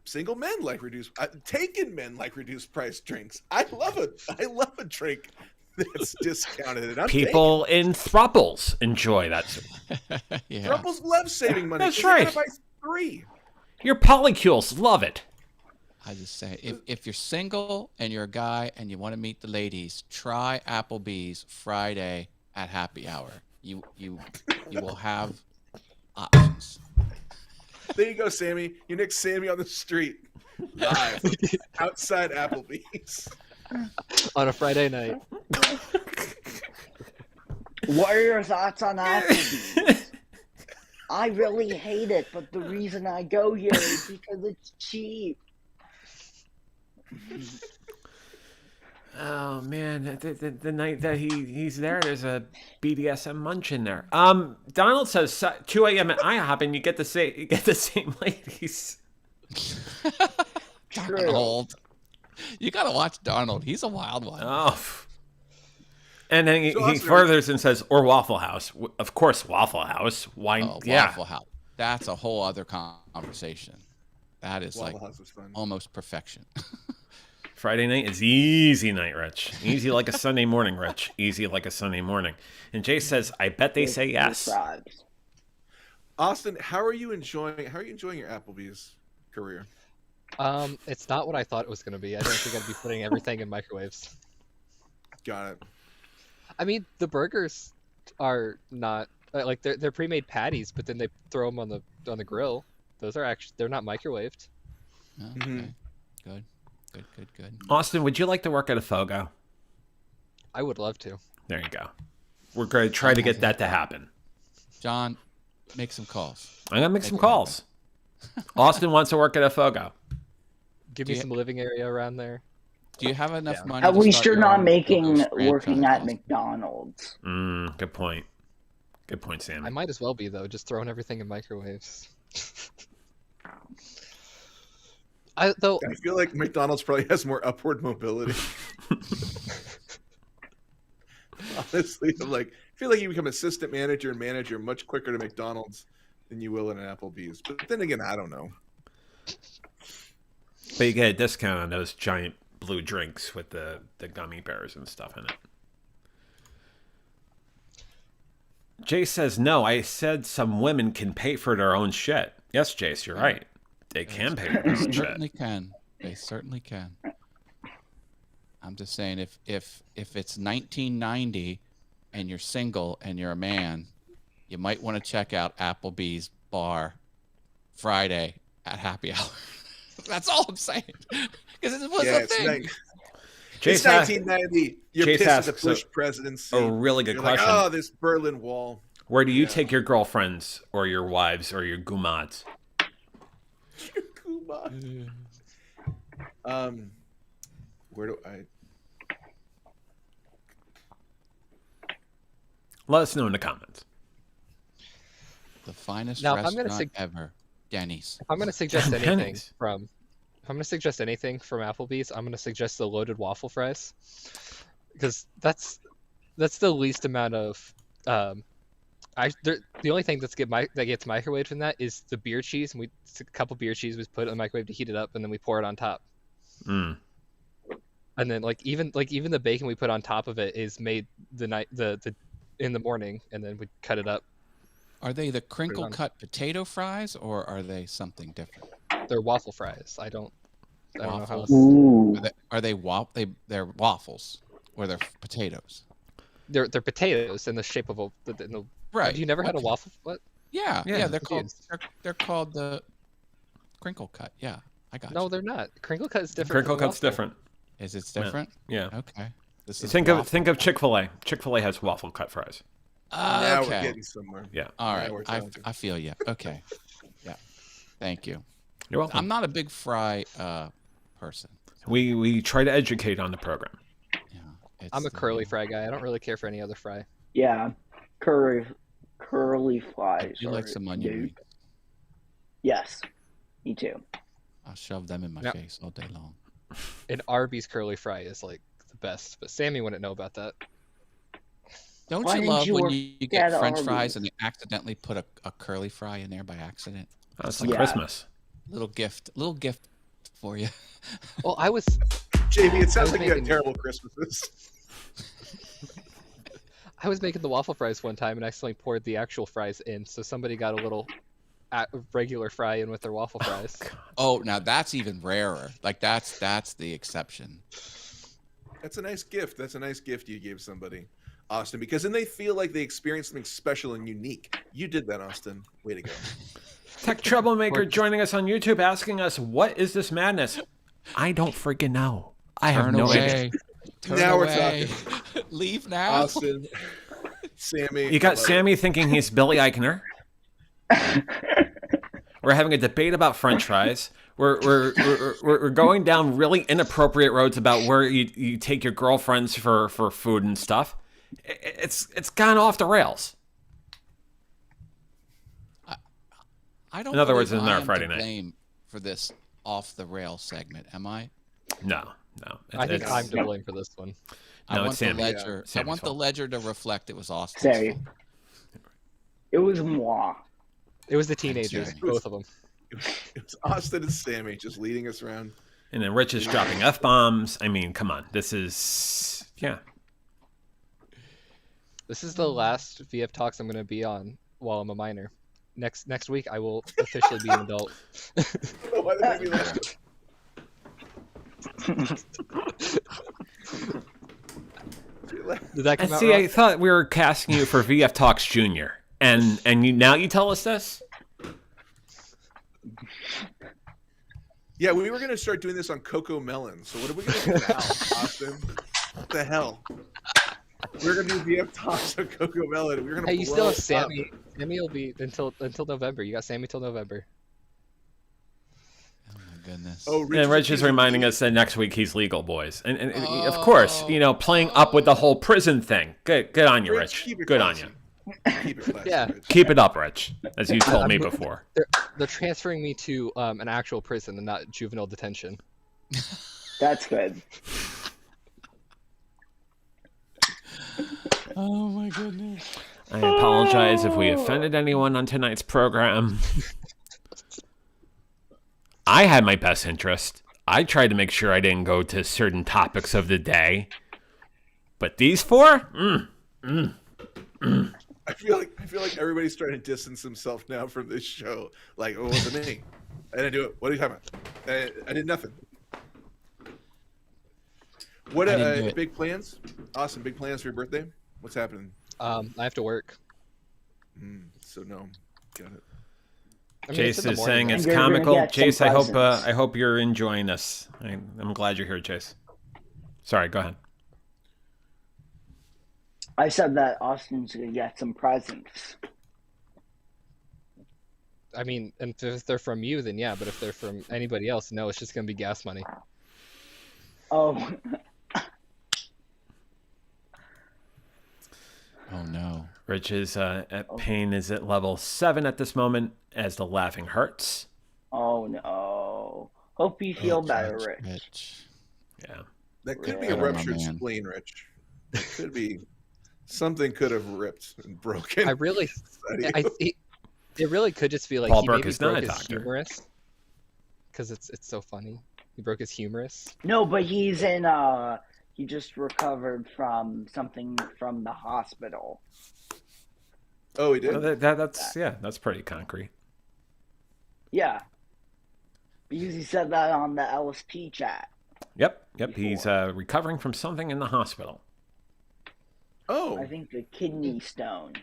single men like reduced, taken men like reduced price drinks. I love a drink that's discounted. And I'm People in thruples enjoy that. Yeah. Couples love saving money. That's You gotta right. buy 3. Your polycules love it. I just say, if you're single and you're a guy and you want to meet the ladies, try Applebee's Friday at happy hour. You will have options. There you go, Sammy. You next Sammy on the street, live outside Applebee's. On a Friday night. What are your thoughts on Applebee's? I really hate it, but the reason I go here is because it's cheap. Oh man, the night that he's there, there's a BDSM munch in there. Donald says 2 a.m. at IHOP, and you get the same ladies. True. Darnold. You gotta watch Darnold. He's a wild one. Oh. And then he Austin, furthers and says, or Waffle House. Of course, Waffle House. Why? Oh, yeah. Waffle House. That's a whole other conversation. That is Waffle like House was fun. almost perfection. Friday night is easy night, Rich. Easy like a Sunday morning, Rich. Easy like a Sunday morning. And Jay says, I bet they say yes. Austin, how are you enjoying your Applebee's career? It's not what I thought it was gonna be. I don't think I'd be putting everything in microwaves. Got it. I mean, the burgers are not like they're pre-made patties, but then they throw them on the grill. Those are actually they're not microwaved. Oh, Mhm. okay. Good. Austin, would you like to work at a Fogo? I would love to. There you go. We're going to try to get that to happen. John, make some calls. I'm going to make some calls. Austin wants to work at a Fogo. Give me Yeah. some living area around there. Do you have enough Yeah. money? At to least start you're your not own making Fogo's working franchise? at McDonald's. Good point. Good point, Sam. I might as well be though, just throwing everything in microwaves. I feel like McDonald's probably has more upward mobility. Honestly, I feel like you become assistant manager and manager much quicker to McDonald's than you will in an Applebee's. But then again, I don't know. But you get a discount on those giant blue drinks with the gummy bears and stuff in it. Jay says, no, I said some women can pay for their own shit. Yes, Jace, you're right. They can pay for their own They shit. certainly can. They certainly can. I'm just saying, if it's 1990 and you're single and you're a man, you might want to check out Applebee's bar Friday at happy hour. That's all I'm saying. Because it was Yeah, a it's thing. It's Jace asks 1990. You're Jace pissed at the asks Bush presidency. a really good You're question. like, oh, this Berlin Wall. Where do you Yeah. take your girlfriends or your wives or your gumads? Kuma. Where do I? Let us know in the comments. The finest Now, if I'm restaurant gonna ever, Denny's. If I'm gonna suggest anything Pennies. from Applebee's, I'm gonna suggest the loaded waffle fries, because that's the least amount of the only thing that gets microwaved from that is the beer cheese, and a couple beer cheese was put in the microwave to heat it up, and then we pour it on top. Mm. And then even the bacon we put on top of it is made in the morning, and then we cut it up. Are they the crinkle on. cut potato fries, or are they something different? They're waffle fries. I don't know how Waffles? else. Ooh. They're waffles, or they're potatoes? They're potatoes in the shape of Right. Have you never had a okay. waffle? What? Yeah, Yeah, they're called confused. they're called the crinkle cut. Yeah, I got No, you. they're not. Crinkle cut is different. Crinkle from cut's waffle. different. Is it Yeah. different? Yeah. Okay. This is Think waffle. of Chick-fil-A. Chick-fil-A has waffle cut fries. Now we're Okay. getting somewhere. Yeah. All Now right. we're I talking. feel you. Okay. Yeah. Thank you. You're welcome. I'm not a big fry person. We try to educate on the program. Yeah, I'm a curly fry guy. I don't really care for any other fry. Yeah, curly fries. You like are some onion new. rings? Yes, me too. I'll shove them in my Yep. face all day long. An Arby's curly fry is like the best, but Sammy wouldn't know about that. Don't Why you didn't love you when work you get at French fries Arby's? and they accidentally put a curly fry in there by accident? It's like Yeah. Christmas. Little gift for you. Well, I was JB, it sounds was like you had making- terrible Christmases. making the waffle fries one time and accidentally poured the actual fries in, so somebody got a little regular fry in with their waffle fries. Oh, now that's even rarer. Like that's the exception. That's a nice gift. That's a nice gift you gave somebody, Austin, because then they feel like they experienced something special and unique. You did that, Austin. Way to go. Tech Troublemaker joining us on YouTube asking us, what is this madness? I don't freaking know. I have no idea. Turn Now we're away. Leave now. Austin, Sammy. You got I love Sammy thinking he's Billy Eichner. We're having a debate about French fries. We're going down really inappropriate roads about where you take your girlfriends for food and stuff. It's gone off the rails. I don't. In other believe words, it's I not am Friday to night. blame for this off the rail segment, am I? No. I think It's- I'm to blame for this one. I No, want it's the Sammy. ledger. I Sammy's want the fault. ledger to reflect it was Austin's Sorry. fault. It was moi. It was the teenagers, Sammy. both of them. It was Austin and Sammy just leading us around. And then Rich is dropping F-bombs. I mean, come on. This is... Yeah. This is the last VF Talks I'm going to be on while I'm a minor. Next week, I will officially be an adult. Oh, why did we laugh? Did that come out See, wrong? I thought we were casting you for VF Talks Junior. And now you tell us this? Yeah, we were going to start doing this on Coco Melon. So what are we going to do now, Austin? What the hell? We're going to do VF Talks on Coco Melon. We're going to Hey, you still blow have up. Sammy. Sammy will be until November. You got Sammy till November. Oh my goodness. Oh, And Rich is reminding us that next week he's legal, boys. And of course, playing up with the whole prison thing. Good on you, Rich. keep it Good on classy. you. Keep it classy, Yeah. Rich. Keep it up, Rich, as you told me before. They're transferring me to an actual prison and not juvenile detention. That's good. Oh my goodness. I apologize if we offended anyone on tonight's program. I had my best interest. I tried to make sure I didn't go to certain topics of the day. But these four? I feel like everybody's trying to distance themselves now from this show. Like, oh, it wasn't me. I didn't do it. What are you talking about? I did nothing. What I didn't do it. big plans? Awesome, big plans for your birthday? What's happening? I have to work. So no, got it. I mean, it's in Chase the is morning, saying though. it's You're gonna comical. get some Chase, I presents. hope you're enjoying this. I'm glad you're here, Chase. Sorry, go ahead. I said that Austin's gonna get some presents. I mean, and if they're from you, then yeah. But if they're from anybody else, no, it's just gonna be gas money. Oh, Oh no. Rich's pain is at level 7 at this moment as the laughing hurts. oh no. Hope you feel better, Rich, Rich. Rich. Yeah. That could be Yeah, a my ruptured man. spleen, Rich. It could be something could have ripped and broken. I really, inside of you. it really could just be like Paul he Burke maybe is not broke a his doctor. humerus, because it's so funny. He broke his humerus. No, but he's in he just recovered from something from the hospital. Oh, he did. Well, that's pretty concrete. Yeah. Because he said that on the LSP chat. Yep. He's recovering from something in the hospital. Oh, I think the kidney stone.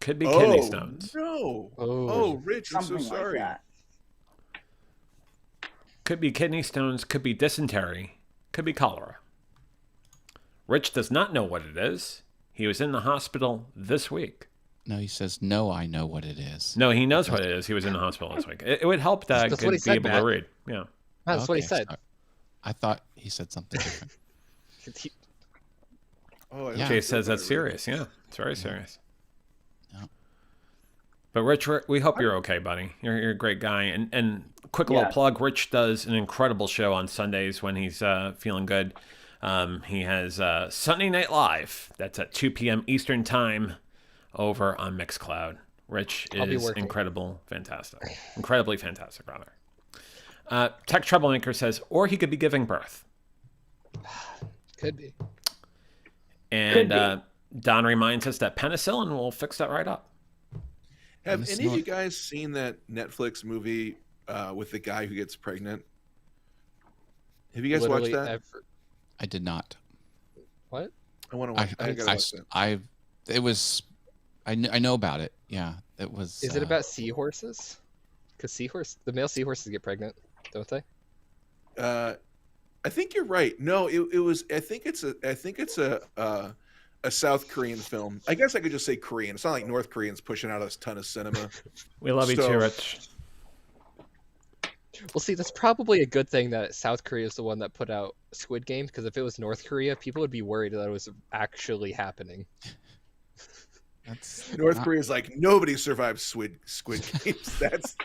Could be kidney stones. No. Oh. Oh, Rich, I'm so Something like sorry. that. Could be kidney stones. Could be dysentery. Could be cholera. Rich does not know what it is. He was in the hospital this week. No, he says, no, I know what it is. No, he knows what it is. He was in the hospital this week. It would help that That's I what he could be said, able Matt. to read. Yeah. That's what he Okay, said. sorry. I thought he said something different. Oh, Yeah. Jay says that's serious. Yeah, it's very serious. Yeah. But Rich, we hope you're okay, buddy. You're a great guy. And quick little Yeah. plug: Rich does an incredible show on Sundays when he's feeling good. He has Sunday Night Live. That's at 2 p.m. Eastern Time over on Mixcloud. Rich I'll be is working. incredibly fantastic, rather. Tech Troublemaker says, or he could be giving birth. Could be. And Could Don reminds us that penicillin will fix that right up. Have And it's any of not- you guys seen that Netflix movie with the guy who gets pregnant? Have you guys Literally watched that? ever- I did not. What? I want to watch. I gotta watch that. It was. I know about it. Yeah, it was. Is it about seahorses? Because the male seahorses get pregnant, don't they? I think you're right. No, it was. I think it's a South Korean film. I guess I could just say Korean. It's not like North Koreans pushing out a ton of cinema. We love you So- too, Rich. Well, see, that's probably a good thing that South Korea is the one that put out Squid Game, because if it was North Korea, people would be worried that it was actually happening. That's North not- Korea's like nobody survives Squid Games. That's.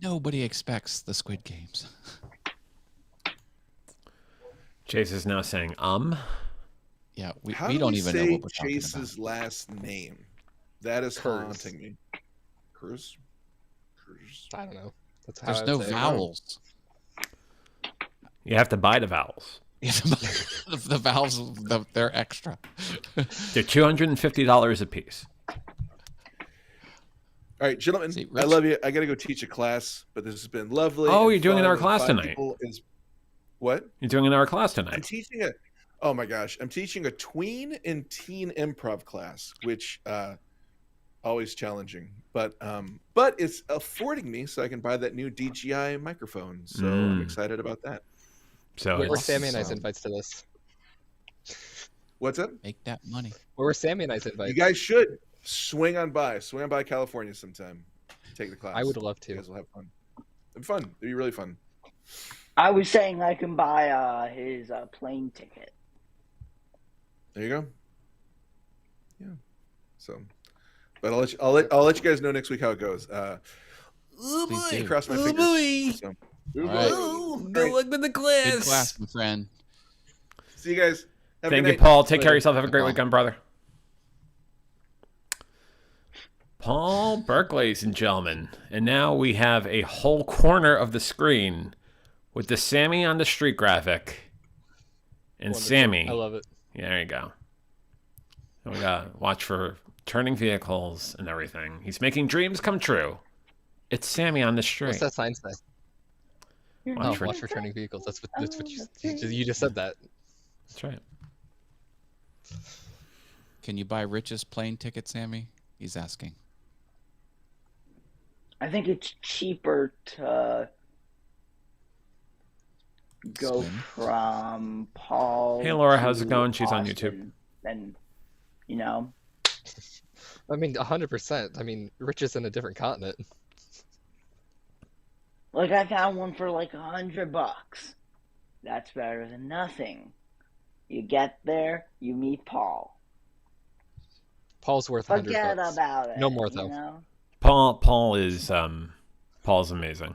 Nobody expects the Squid Games. Chase is now saying, Yeah, we How we do don't we even say know what we're talking Chase's last name? That is Kurz. haunting me. Kurz? Kurz. I don't know. That's how about. I There's would no say it. vowels. you have to buy the vowels. The vowels, they're extra. They're $250 a piece. All right, gentlemen, See, I Rich- love you. I got to go teach a class, but this has been lovely. Oh, and you're doing fun, another and class 5 tonight. people Is what? You're doing another class I'm tonight. teaching a. Oh my gosh, I'm teaching a tween and teen improv class, which always challenging, but it's affording me so I can buy that new DJI microphone. So I'm Mm. excited about that. So Where were it's, Sammy and I's awesome. invites to this? What's up? Make that money. Where were Sammy and I's invites? You guys should swing on by California sometime. Take the class. I would love You to. guys will have fun. It'd be fun. It'd be really fun. I was saying I can buy his plane ticket. There you go. Yeah. So, but I'll let you guys know next week how it goes. Oh Please boy! do. Cross my Oh, fingers. boy. So, All right. Good luck with the Good class, my friend. See you guys. Have a Thank good you, night. Paul. Take care of Later. yourself. Have a great Paul. weekend, brother. Paul Burke, ladies and gentlemen. And now we have a whole corner of the screen with the Sammy on the street graphic. And Wonderful. Sammy. I love it. Yeah, there you go. We got watch for turning vehicles and everything. He's making dreams come true. It's Sammy on the street. What's that sign say? Watch for- Watch for turning vehicles. That's what you just said that. That's right. Can you buy Rich's plane ticket, Sammy? He's asking. I think it's cheaper to go Swim. from Paul. Hey, Laura, how's to it going? She's on YouTube. Austin. And you know, I mean, 100%. I mean, Rich is in a different continent. like I found one for like $100. That's better than nothing. You get there, you meet Paul. Paul's worth Forget $100. about it. No more, you though. know? Paul is Paul's amazing.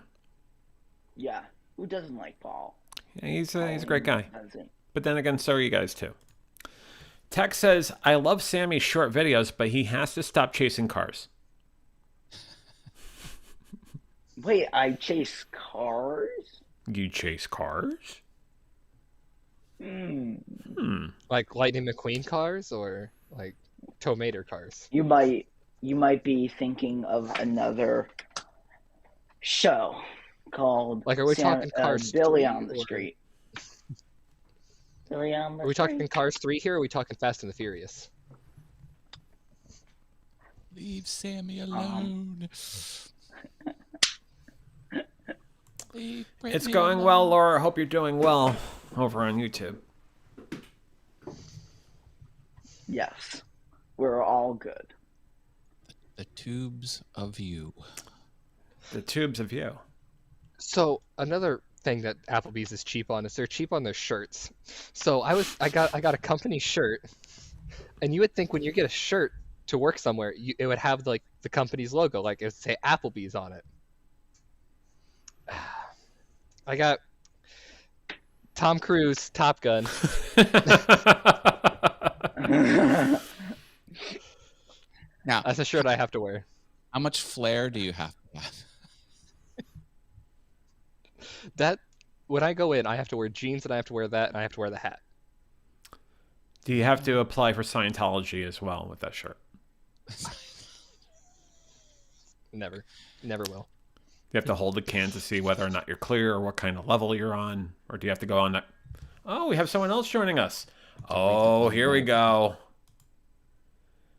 Yeah. Who doesn't like Paul? Yeah, he's a great guy. Doesn't. But then again, so are you guys too. Tech says, I love Sammy's short videos, but he has to stop chasing cars. Wait, I chase cars? You chase cars? Hmm. Like Lightning McQueen cars or like Tomater cars? You might be thinking of another show called Like, are we talking Cars Billy 3 on the or- Street. Billy on the Are we Street. talking Cars 3 here or are we talking Fast and the Furious? Leave Sammy alone. Leave It's Brittany going alone. well, Laura. Hope you're doing well over on YouTube. Yes, we're all good. The tubes of you. The tubes of you. So another thing that Applebee's is cheap on is they're cheap on their shirts. So I got a company shirt, and you would think when you get a shirt to work somewhere, it would have like the company's logo, like it would say Applebee's on it. I got Tom Cruise, Top Gun. Now, That's a shirt I have to wear. how much flair do you have to have? That when I go in, I have to wear jeans, and I have to wear that, and I have to wear the hat. Do you have to apply for Scientology as well with that shirt? Never will. You have to hold the can to see whether or not you're clear or what kind of level you're on, or do you have to go on that? Oh, we have someone else joining us. Oh, here we go.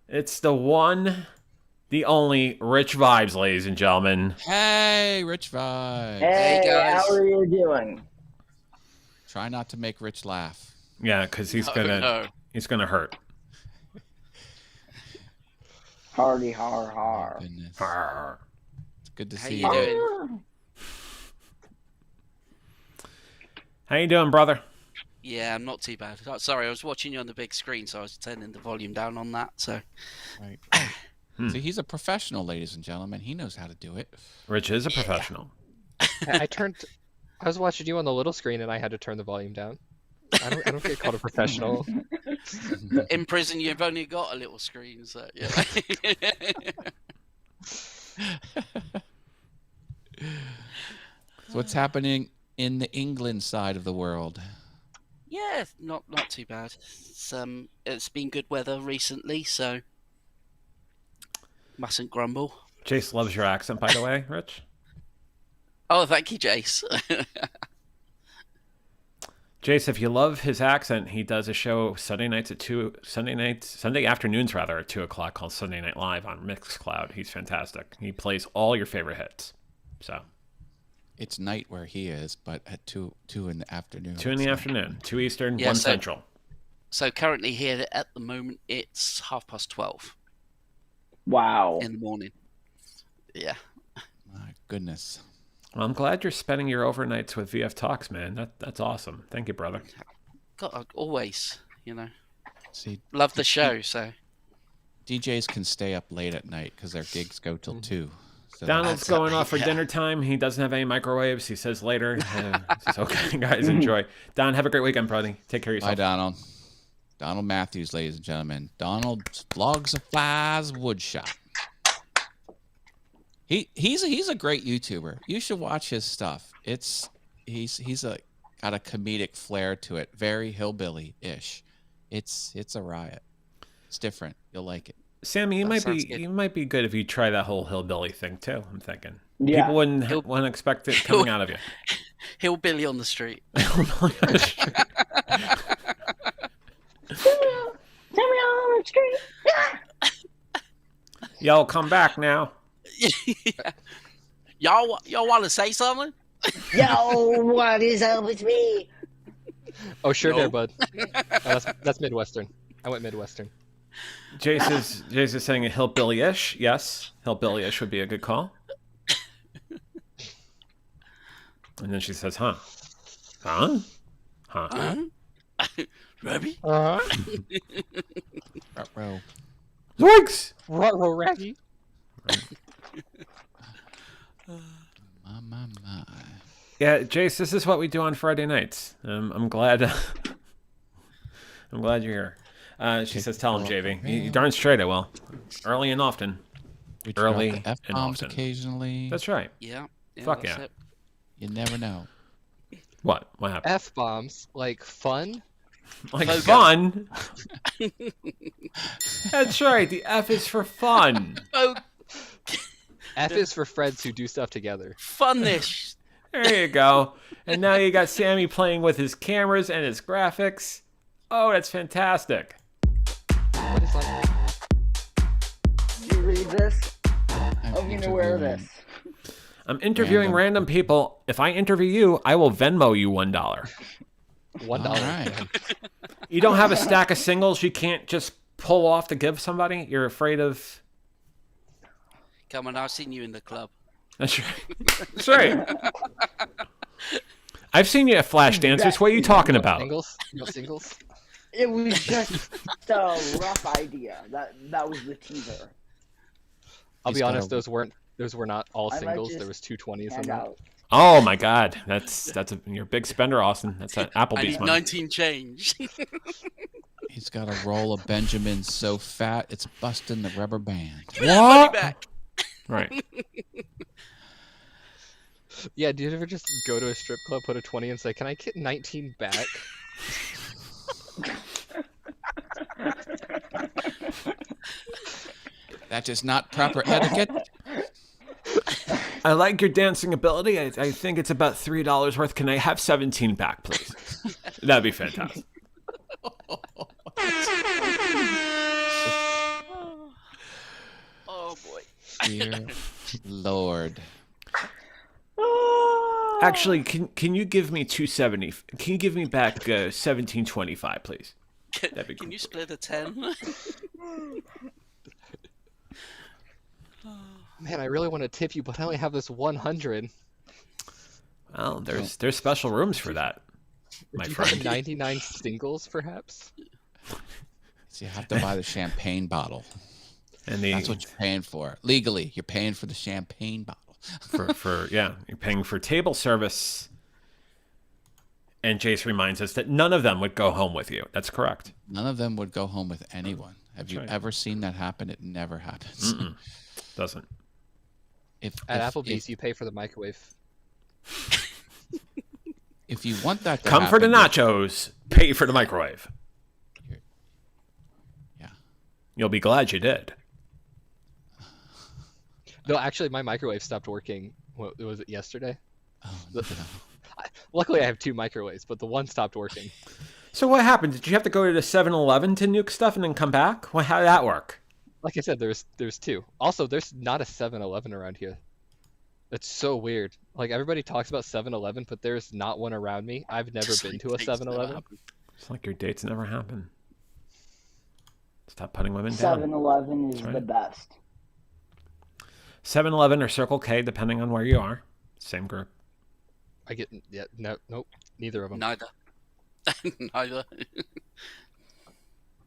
It's the one, the only Rich Vibes, ladies and gentlemen. Hey, Rich Vibes. Hey, guys. how are you doing? Try not to make Rich laugh. Yeah, because he's gonna hurt. Hardy har har. Goodness. Arr. It's good to How see you you. doing? How you doing, brother? Yeah, I'm not too bad. Oh, sorry, I was watching you on the big screen, so I was turning the volume down on that. So Right. Hmm. See, he's a professional, ladies and gentlemen. He knows how to do it. Rich is a professional. I was watching you on the little screen, and I had to turn the volume down. I don't get called a professional. in prison, you've only got a little screen, so yeah. So what's happening in the England side of the world? Yeah, not too bad. It's been good weather recently, so mustn't grumble. Jace loves your accent, by the way, Rich. Oh, thank you, Jace. Jace, if you love his accent, he does a show Sunday afternoons rather at 2:00 called Sunday Night Live on Mixcloud. He's fantastic. He plays all your favorite hits. So It's night where he is, but at 2 in the afternoon. 2 in the afternoon, 2 Eastern, Yeah, 1 so- Central. So currently here at the moment, it's 12:30 Wow. in the morning. Yeah. My goodness. Well, I'm glad you're spending your overnights with VF Talks, man. That's awesome. Thank you, brother. God, always, See, love the show. So DJs can stay up late at night because their gigs go till 2. So Donald's That's- going off for yeah. dinner time. He doesn't have any microwaves. He says later. He says, okay, guys, enjoy. Don, have a great weekend, buddy. Take care of Bye, yourself. Donald. Donald Matthews, ladies and gentlemen. Donald's Vlogs of Flies Woodshop. He's a great YouTuber. You should watch his stuff. He's got a comedic flair to it, very hillbilly-ish. It's a riot. It's different. You'll like it. Sammy, That sounds good. you might be good if you try that whole hillbilly thing too. I'm thinking Yeah. people wouldn't expect it coming out of you. hillbilly on the street. Tell me on the street. Yo, come back now. Y'all want to say something? Yo, what is up with me? Oh, sure, there, No. bud. Oh, that's Midwestern. I went Midwestern. Jace is saying a hillbilly-ish. Yes, hillbilly-ish would be a good call. And then she says, huh? Huh? Huh? Robbie? Uh-huh. Bro. Zoinks! Ruh-roh, Raggy. My. Yeah, Jace, this is what we do on Friday nights. I'm glad. I'm glad you're here. She says, "Tell him, JV. You darn straight I will. Early and often. We drop Early the and F-bombs often. occasionally. That's right. Yeah. Fuck that's yeah. it. You never know. What? What happened? F-bombs, like fun. Like Logo. fun? That's right. The F is for fun. Oh, F is for friends who do stuff together. funnish. There you go. And now you got Sammy playing with his cameras and his graphics. Oh, that's fantastic. What is that? Do you read this? I'm Oh, you know where interviewing- this. I'm interviewing random people. If I interview you, I will Venmo you $1. $1. All right. You don't have a stack of singles. You can't just pull off to give somebody? You're afraid of. Come on, I've seen you in the club. That's right. That's right. I've seen you at flash dancers. What are you talking about? Singles? No singles? It was just a rough idea. That was the teaser. I'll He's be got honest, a- those were not all I might singles. just There was 220s in Hand that. out. Oh my God, you're a big spender, Austin. That's an I Applebee's need money. 19 change. He's got a roll of Benjamins so fat it's busting the rubber band. Money What? back. Right. Yeah, do you ever just go to a strip club, put a 20 and say, "Can I get 19 back?" That is not proper etiquette. I like your dancing ability. I think it's about $3 worth. Can I have 17 back, please? That'd be fantastic. Oh boy. Dear Lord. Actually, can you give me 270? Can you give me back 1725, please? That'd be Can cool. you split a 10? Man, I really want to tip you, but I only have this 100. Well, there's special rooms for that, my Do you have friend. 99 singles, perhaps? So you have to buy the champagne bottle. And That's what you're paying for. Legally, you're paying for the champagne bottle. you're paying for table service. And Jace reminds us that none of them would go home with you. That's correct. None of them would go home with anyone. Have That's you right. ever seen that happen? It never happens. Mm-mm. Doesn't. At Applebee's, you pay for the microwave. if you want that to Come for the happen, nachos, pay for the microwave. Yeah. You'll be glad you did. No, actually, my microwave stopped working. What was it, yesterday? Oh, The- no. Luckily, I have 2 microwaves, but the one stopped working. So what happened? Did you have to go to the 7-Eleven to nuke stuff and then come back? How did that work? Like I said, there's 2. Also, there's not a 7-Eleven around here. That's so weird. Like, everybody talks about 7-Eleven, but there's not one around me. I've never Just been like to a things never 7-Eleven. happen. It's like your dates never happen. Stop putting women down. 7-Eleven is That's right. the best. 7-Eleven or Circle K, depending on where you are. Same group. Nope, neither of them. Neither. Neither.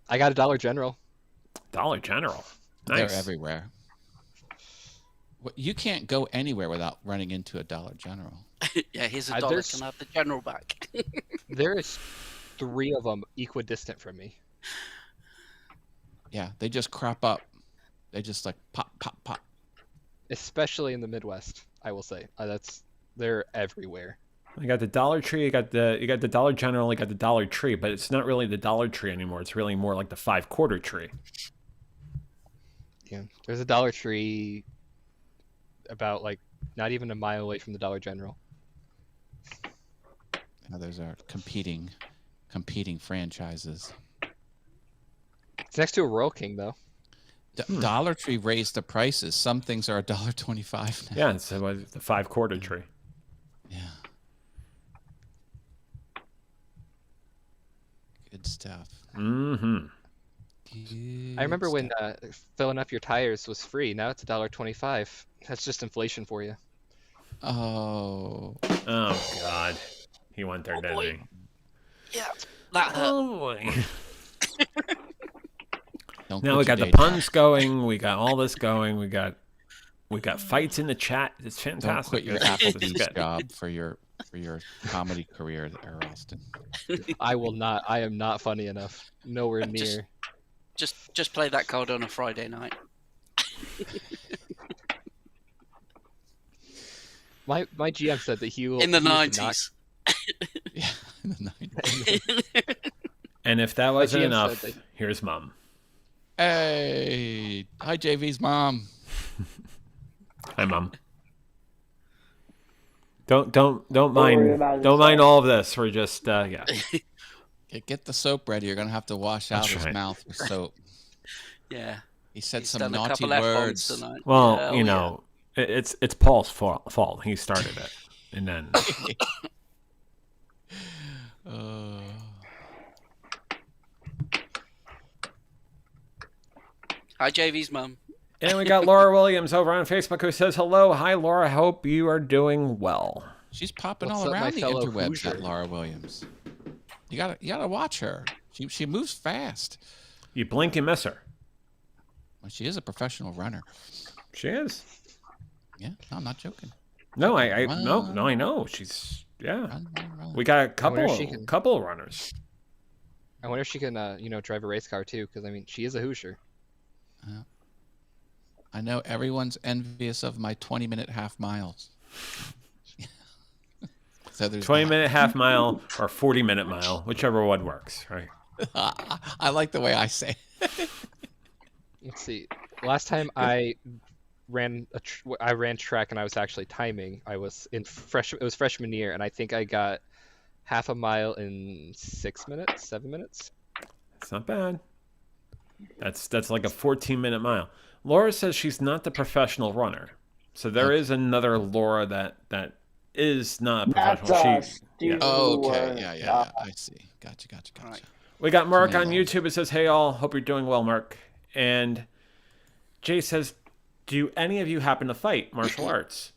I got a Dollar General. Dollar General. Nice. They're everywhere. You can't go anywhere without running into a Dollar General. Yeah, here's a Uh, dollar. there's- Can I have the general back? There is 3 of them equidistant from me. Yeah, they just crop up. They just like pop, pop, pop. Especially in the Midwest, I will say. They're everywhere. You got the Dollar Tree, you got the Dollar General, you got the Dollar Tree, but it's not really the Dollar Tree anymore. It's really more like the 5-quarter tree. Yeah, there's a Dollar Tree about like not even a mile away from the Dollar General. Now those are competing franchises. It's next to a Royal King, though. Dollar Tree raised the prices. Some things are $1.25 now. Yeah, it's the 5-quarter tree. Yeah. Good stuff. Mm-hmm. I remember when filling up your tires was free. Now it's $1.25. That's just inflation for you. Oh. Oh God, he went there, Oh, didn't boy. he? Yeah, that hurt. Oh boy. Don't Now quit we your got the day job. puns going. We got all this going. We got fights in the chat. It's Don't fantastic. quit your This is Applebee's good. job for your comedy career there, Austin. I will not. I am not funny enough. Nowhere Just- near. Just play that card on a Friday night. My GM said that he will In the he would not- 90s. Yeah, in the 90s. And if that wasn't GM enough, said that- here's Mom. Hey, hi JV's mom. Hi, Mom. Don't worry mind about it, don't mind son. all of this. We're just yeah. Get the soap ready. You're gonna have to wash out That's his right. mouth with soap. Yeah. He said He's some done a naughty couple F-bombs words. tonight. Well, Yeah, you oh, know, it's Paul's fault. He started it, and then Hi, JV's mum. And we got Laura Williams over on Facebook who says, hello. Hi, Laura. Hope you are doing well. She's popping What's all up, my around the fellow interwebs. Hoosier? That Laura Williams. You gotta watch her. She moves fast. You blink, you miss her. Well, she is a professional runner. She is. Yeah, no, I'm not joking. No, I know. She's, yeah. Run. We got a wonder if she can- couple of runners. I wonder if she can, drive a race car too, because I mean, she is a Hoosier. I know everyone's envious of my 20-minute half miles. So there's 20-minute half mile or 40-minute mile, whichever one works, right? I like the way I say it. Let's see. Last time I ran track and I was actually timing. I was it was freshman year, and I think I got half a mile in 7 minutes. It's not bad. That's like a 14-minute mile. Laura says she's not the professional runner. So there is another Laura that is not a That's professional. us, She, yeah. dude. Oh, okay. Yeah. I see. Gotcha. Right. We got Mark on Amazing. YouTube. It says, hey, all. Hope you're doing well, Mark. And Jay says, do any of you happen to fight martial arts?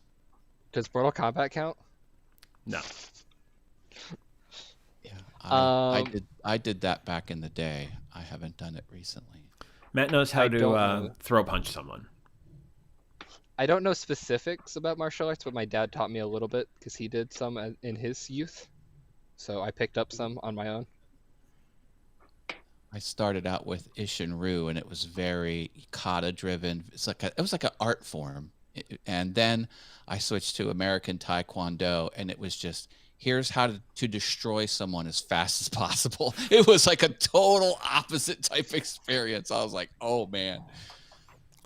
Does Mortal Kombat count? No. Yeah. Um, I did that back in the day. I haven't done it recently. Matt knows how I don't to know. throw punch someone. I don't know specifics about martial arts, but my dad taught me a little bit because he did some in his youth. So I picked up some on my own. I started out with Ishin-Ryu, and it was very kata driven. It was like an art form. And then I switched to American Taekwondo, and it was just, here's how to destroy someone as fast as possible. It was like a total opposite type experience. I was like, oh man.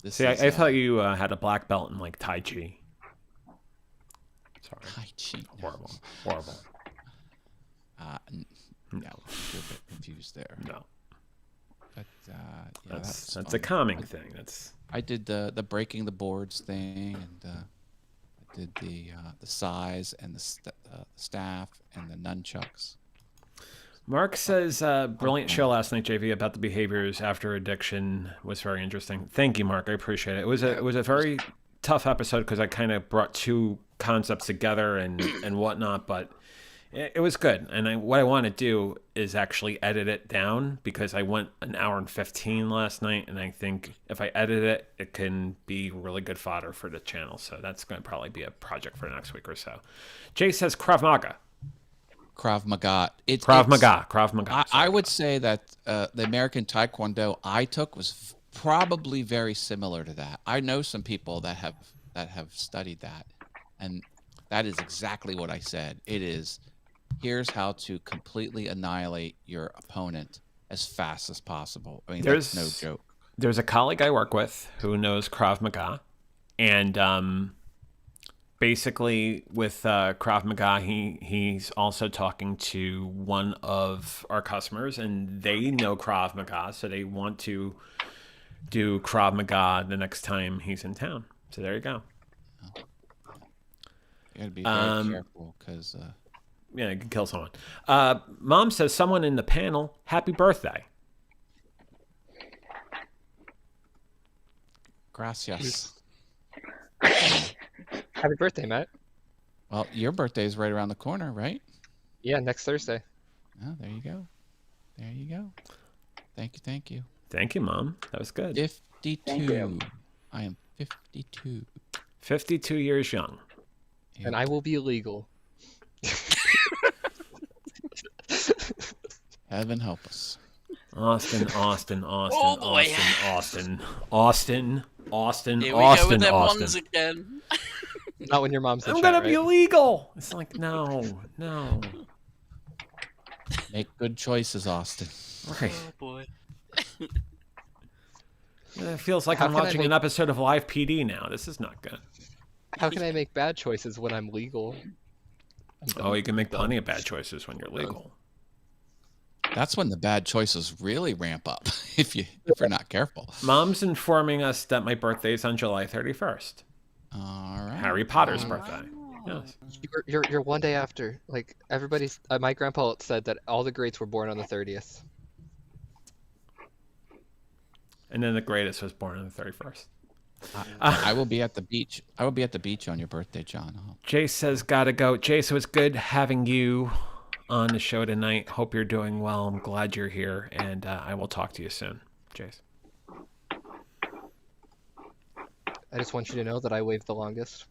See, I thought you had a black belt in like Tai Chi. Sorry. Tai Chi. Horrible. No, you're a bit confused there. No. But That's fun. a calming thing. That's I did the breaking the boards thing, and I did the size and the staff and the nunchucks. Mark says, brilliant show last night, JV, about the behaviors after addiction was very interesting. Thank you, Mark. I appreciate it. It was a very tough episode because I kind of brought two concepts together and whatnot, but it was good. And what I want to do is actually edit it down because I went an hour and 15 last night, and I think if I edit it, it can be really good fodder for the channel. So that's going to probably be a project for next week or so. Jay says Krav Maga. Krav Maga. Krav Maga. I would say that the American Taekwondo I took was probably very similar to that. I know some people that have studied that, and that is exactly what I said. It is, here's how to completely annihilate your opponent as fast as possible. I mean, that's no joke. There's a colleague I work with who knows Krav Maga, and basically with Krav Maga, he's also talking to one of our customers, and they know Krav Maga, so they want to do Krav Maga the next time he's in town. So there you go. You gotta be very careful because. Yeah, it can kill someone. Mom says someone in the panel, happy birthday. Gracias. Happy birthday, Matt. Well, your birthday is right around the corner, right? Yeah, next Thursday. Oh, there you go. There you go. Thank you. Thank you, Mom. That was good. 52. Thank you. I am 52. 52 years young. And I will be illegal. Heaven help us. Austin. Oh, boy. Austin. Here we go with them ones again. Not when your mom's in I'm chat, gonna be right? illegal. It's like no. Make good choices, Austin. Right. Oh boy. It feels like How I'm can I watching an episode of Live PD now. This is not good. How can I make bad choices when I'm legal? Oh, you can make plenty of bad choices when you're legal. That's when the bad choices really ramp up if you're not careful. Mom's informing us that my birthday is on July 31st. All right. Harry Potter's birthday. Yes. You're one day after. Like everybody's. My grandpa said that all the greats were born on the 30th. And then the greatest was born on the 31st. I will be at the beach. I will be at the beach on your birthday, John. Jace says, gotta go. Jace, it was good having you on the show tonight. Hope you're doing well. I'm glad you're here, and I will talk to you soon, Jace. I just want you to know that I waved the longest.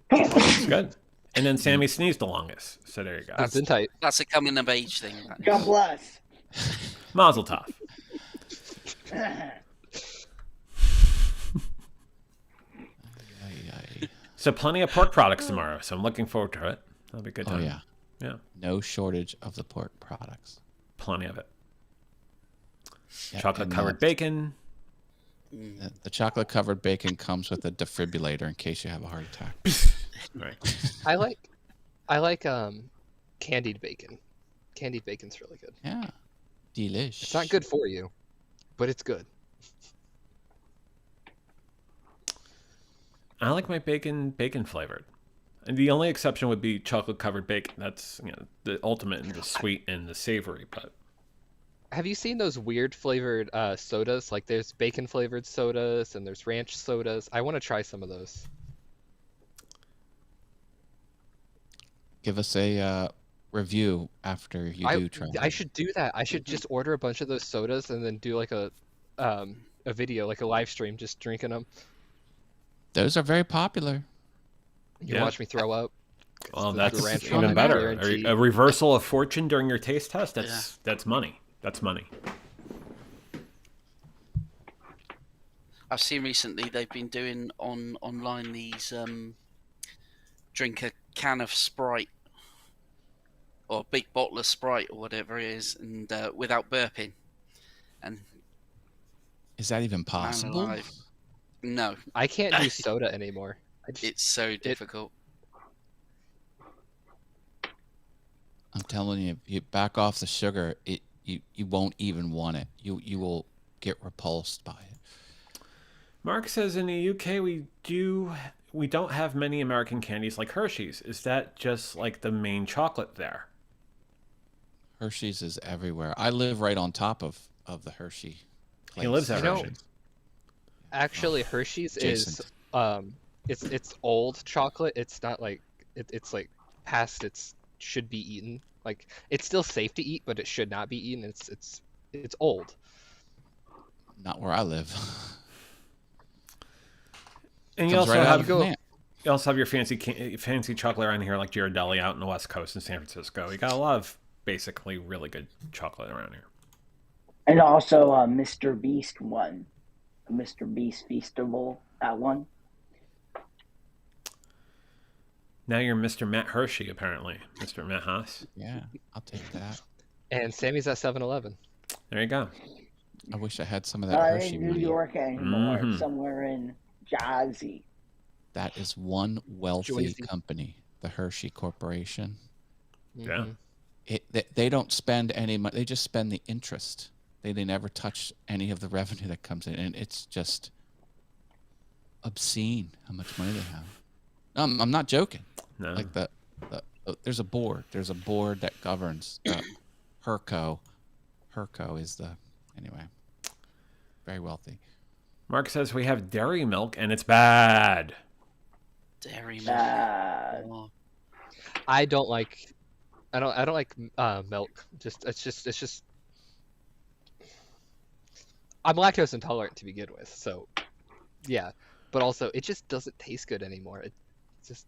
Good. And then Sammy sneezed the longest. So there you go. It's in tight. That's a coming of age thing. that God is. bless. Mazel tov. So plenty of pork products tomorrow. So I'm looking forward to it. That'll be a good Oh time. yeah, Yeah. no shortage of the pork products. Plenty of it. Yeah, Chocolate and, covered bacon. The chocolate covered bacon comes with a defibrillator in case you have a heart attack. Right. I like candied bacon. Candied bacon's really good. Yeah, delish. It's not good for you, but it's good. I like my bacon flavored. And the only exception would be chocolate covered bacon. That's the ultimate in the sweet and the savory. But Have you seen those weird flavored sodas? Like there's bacon flavored sodas and there's ranch sodas. I want to try some of those. Give us a review after you do try. I should do that. I should just order a bunch of those sodas and then do like a video, like a live stream, just drinking them. Those are very popular. You Yeah. watch me throw up. well, The that's ranch even one, better. guaranteed. A reversal of fortune during your taste test. That's money. That's money. I've seen recently they've been doing online these drink a can of Sprite or a big bottle of Sprite or whatever it is, and without burping. And Is that even man possible? alive. No, I can't do soda anymore. it's so difficult. I'm telling you, if you back off the sugar, you won't even want it. You will get repulsed by it. Mark says in the UK we don't have many American candies like Hershey's. Is that just like the main chocolate there? Hershey's is everywhere. I live right on top of the Hershey. He lives at You know, Hershey's. Actually, Hershey's Jason. is it's old chocolate. It's not like it's like past its should be eaten. Like it's still safe to eat, but it should not be eaten. It's old. Not where I live. And you Comes also right out have of the plant. you also have your fancy chocolate around here like Ghirardelli out in the West Coast in San Francisco. You got a lot of basically really good chocolate around here. And also Mr. Beast one. Mr. Beast Feastable, that one. Now you're Mr. Matt Hershey, apparently. Mr. Matt Haas. Yeah, I'll take that. And Sammy's at 7-Eleven. There you go. I wish I had some of that Not Hershey in New money. York anymore. Mhm. Somewhere in Jersey. That is one wealthy Jersey. company, the Hershey Corporation. Yeah. Mhm. They don't spend any money. They just spend the interest. They never touch any of the revenue that comes in, and it's just obscene how much money they have. I'm not joking. No. Like there's a board. There's a board that governs the Herco. Herco is anyway. Very wealthy. Mark says we have dairy milk and it's bad. Dairy milk. Bad. Oh, I don't like milk. It's just I'm lactose intolerant to begin with, so yeah. But also it just doesn't taste good anymore. It just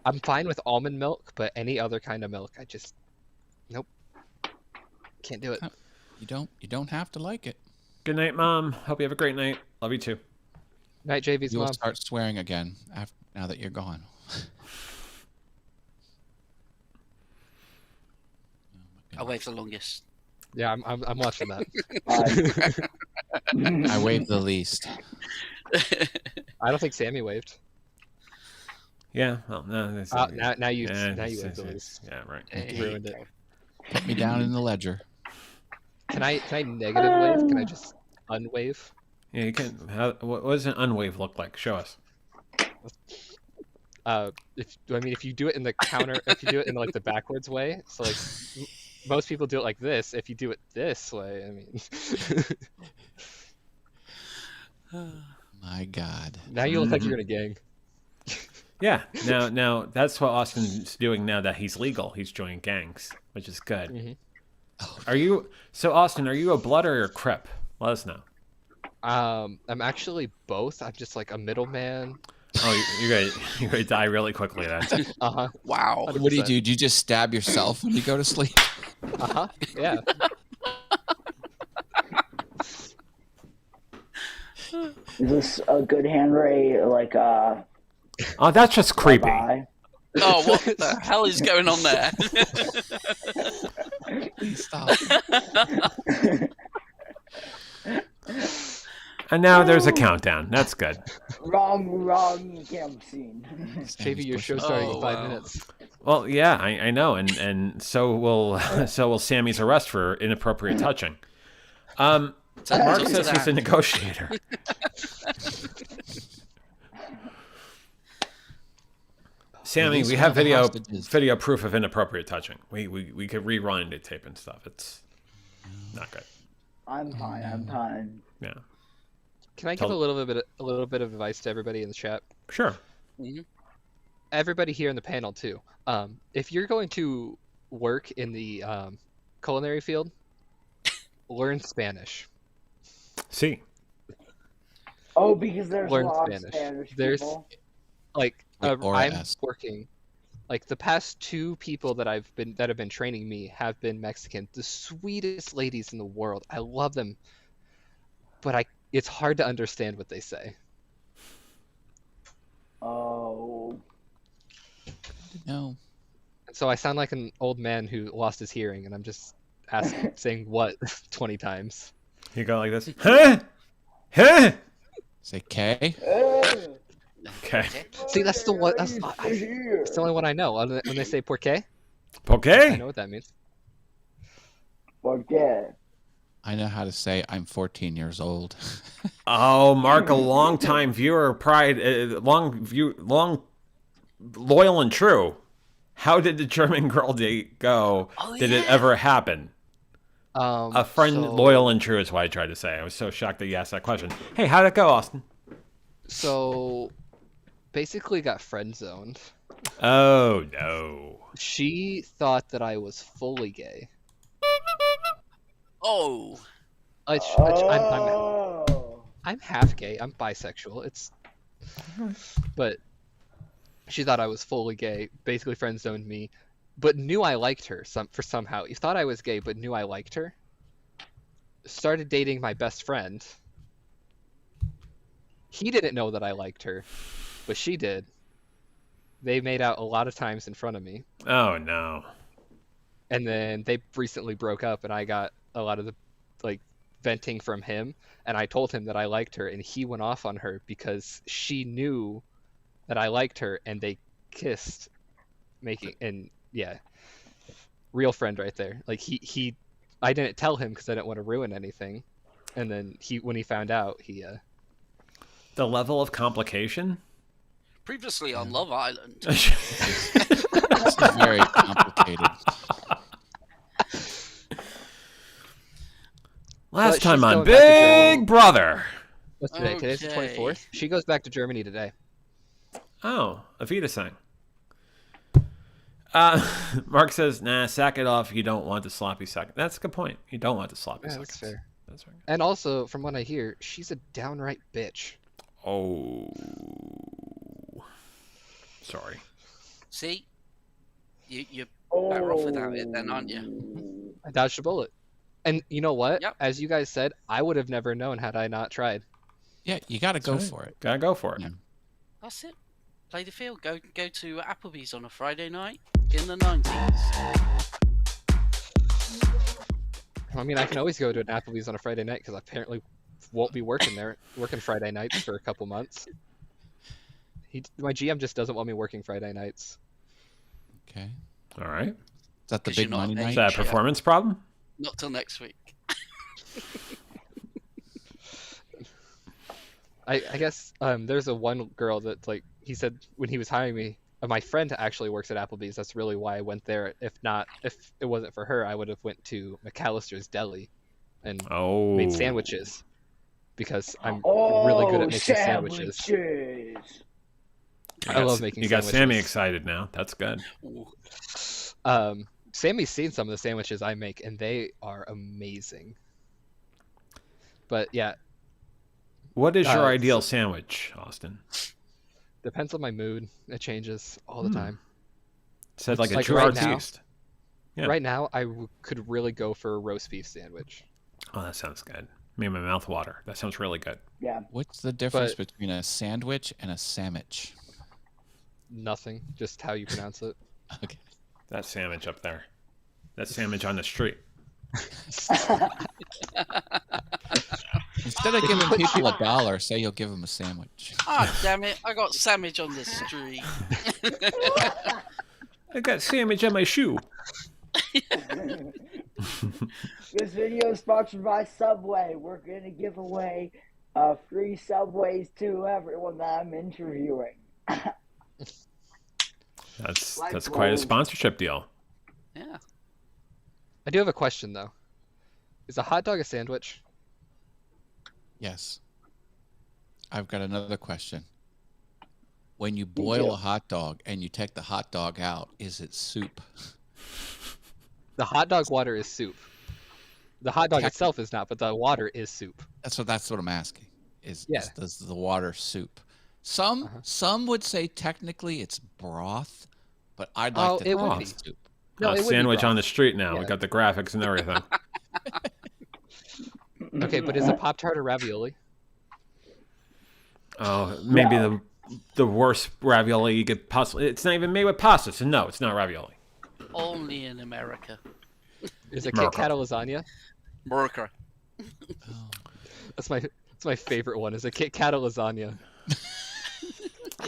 I'm fine with almond milk, but any other kind of milk, I just nope. Can't do it. You don't have to like it. Good night, Mom. Hope you have a great night. Love you too. Night, JV's You will mom. start swearing again now that you're gone. I wave the longest. Yeah, I'm watching that. I wave the least. I don't think Sammy waved. Yeah. Well, no. Now you yeah, waved the least. Yeah, right. Hey, Ruined it. Put me down in the ledger. Can I negative wave? Can I just unwave? Yeah, you can. What does an unwave look like? Show us. If you do it in the counter, if you do it in like the backwards way, so like most people do it like this. If you do it this way, I mean, My God. now you look like you're in a gang. Yeah. Now that's what Austin's doing now that he's legal. He's joining gangs, which is good. Mhm. Are you so Austin? Are you a Blood or a Crip? Let us know. I'm actually both. I'm just like a middleman. Oh, you're gonna die really quickly then. Uh-huh. Wow. What do you do? Do you just stab yourself when you go to sleep? Uh-huh. Yeah. Is this a good hand ray? Like, Oh, that's just creepy. bye? Oh, what the hell is going on there? Please stop. And now there's a countdown. That's good. Wrong camp scene. JV, your show's starting in Oh, 5 wow. minutes. Well, yeah, I know, and so will Sammy's arrest for inappropriate touching. Mark Turns says to he's a that. negotiator. Sammy, Release we one have of the hostages. video proof of inappropriate touching. We could rewind the tape and stuff. It's not good. I'm fine. Yeah, Can I give Tell- a little bit of advice to everybody in the chat? sure. Everybody here in the panel too. If you're going to work in the culinary field, learn Spanish. See, Oh, because there's Learn a lot Spanish. of Spanish There's- people. Like Wait, Aura I'm asked. working. Like the past 2 people that have been training me have been Mexican. The sweetest ladies in the world. I love them, but it's hard to understand what they say. Oh, No. And so I sound like an old man who lost his hearing, and I'm just saying what 20 times. you go like this. Huh? Huh? Say K. Okay. See, that's the one. That's here. the only one I know. When they say "por qué," I Okay. know what that means. Forget. I know how to say I'm 14 years old. Oh, Mark, a long-time viewer, pride, long, loyal and true. How did the German girl date go? Oh, Did it yeah. ever happen? A friend, So- loyal and true is what I tried to say. I was so shocked that you asked that question. Hey, how'd it go, Austin? So, basically, got friend zoned. Oh, no. She thought that I was fully gay. Oh, I'm Oh. half gay. I'm bisexual. But she thought I was fully gay. Basically, friend zoned me, but knew I liked her somehow. You thought I was gay, but knew I liked her. Started dating my best friend. He didn't know that I liked her, but she did. They made out a lot of times in front of me, Oh, no. and then they recently broke up, and I got a lot of the venting from him, and I told him that I liked her, and he went off on her because she knew that I liked her, and they kissed, real friend right there. Like I didn't tell him because I didn't want to ruin anything, and then when he found out, The level of complication? previously on Love Island. This is very complicated. Last But time she's on going back to Germany. Big Brother. What's today? Today's the Okay. 24th. She goes back to Germany today. Oh, Avita sang. Mark says, nah, sack it off. You don't want the sloppy second. That's a good point. You don't want the sloppy Yeah, seconds. that's fair. That's right. And also, from what I hear, she's a downright bitch. Oh. Sorry. See, you're better off without it then, aren't you? I dodged a bullet. And you know what? Yep. As you guys said, I would have never known had I not tried. Yeah, you got to go right. for it. Gotta go for it. Yeah. That's it. Play the field. Go to Applebee's on a Friday night in the 90s. I mean, I can always go to an Applebee's on a Friday night because I apparently won't be working Friday nights for a couple months. My GM just doesn't want me working Friday nights. Okay. All right. Is that the 'Cause big you're not money a Is night? that a Yeah. performance problem? Not till next week. I guess there's a one girl that he said when he was hiring me, my friend actually works at Applebee's. That's really why I went there. If it wasn't for her, I would have went to McAllister's Deli and Oh, made sandwiches because I'm Oh, really good at making sandwiches. sandwiches. I love making You got sandwiches. Sammy excited now. That's good. Ooh. Sammy's seen some of the sandwiches I make, and they are amazing. But yeah, What is your Uh, ideal sandwich, Austin? depends on my mood. It changes all the time. Said like a Like true right now? artiste. Yeah. Right now, could really go for a roast beef sandwich. Oh, that sounds good. Made my mouth water. That sounds really good. Yeah. What's the difference between a sandwich and a sandwich? Nothing, just how you pronounce it. Okay. That sandwich up there. That sandwich on the street. Instead of giving people $1, say you'll give them a sandwich. Ah, damn it! I got sandwich on the street. I got sandwich on my shoe. This video is sponsored by Subway. We're going to give away free Subways to everyone that I'm interviewing. That's Like quite a gold. sponsorship deal. Yeah. I do have a question though. Is a hot dog a sandwich? Yes. I've got another question. When you boil too. a hot dog and you take the hot dog out, is it soup? The hot dog water is soup. The hot dog itself is not, but the water is soup. That's what I'm asking. Is Yeah. does the water soup? Some would say technically it's broth, but I'd like Oh, to it think would it's soup. No, it would be Sandwich on broth. the street now. We Yeah. got the graphics and everything. Okay, but is a Pop Tart a ravioli? Oh, maybe the worst ravioli you could possibly. It's not even made with pasta, so no, it's not ravioli. Only in America. Is a Kit America. Kat a lasagna? America. Oh. That's my favorite one. Is a Kit Kat a lasagna?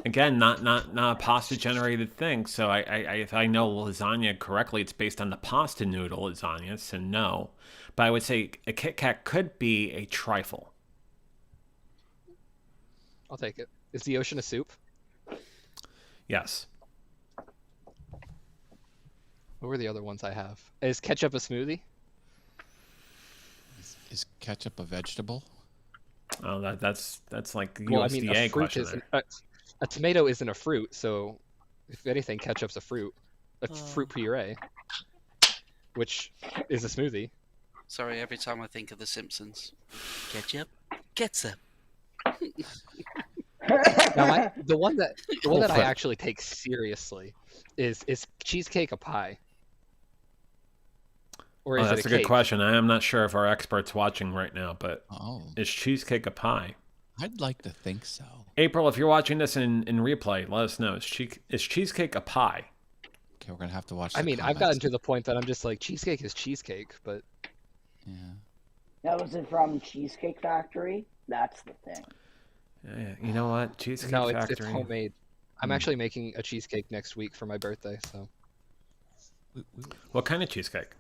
Again, not a pasta generated thing. So if I know lasagna correctly, it's based on the pasta noodle lasagna. So no, but I would say a Kit Kat could be a trifle. I'll take it. Is the ocean a soup? Yes. What were the other ones I have? Is ketchup a smoothie? Is ketchup a vegetable? Oh, that's like the Well, I USDA mean, a fruit question isn't. there. A tomato isn't a fruit, so if anything, ketchup's a fruit. A fruit puree, which is a smoothie. Sorry, every time I think of The Simpsons. Ketchup. Ketchup. Now, the one that I flip. actually take seriously is cheesecake a pie? Or Oh, is that's it a a good cake? question. I am not sure if our expert's watching right now, but Oh, is cheesecake a pie? I'd like to think so. April, if you're watching this in replay, let us know. Is cheesecake a pie? Okay, we're gonna have to watch. I the mean, I've comments. gotten to the point that I'm just like, cheesecake is cheesecake, but Yeah. That was it from Cheesecake Factory. That's the thing. Yeah, you know what? Cheesecake no, Factory. it's homemade. I'm actually making a cheesecake next week for my birthday, so. What kind of cheesecake?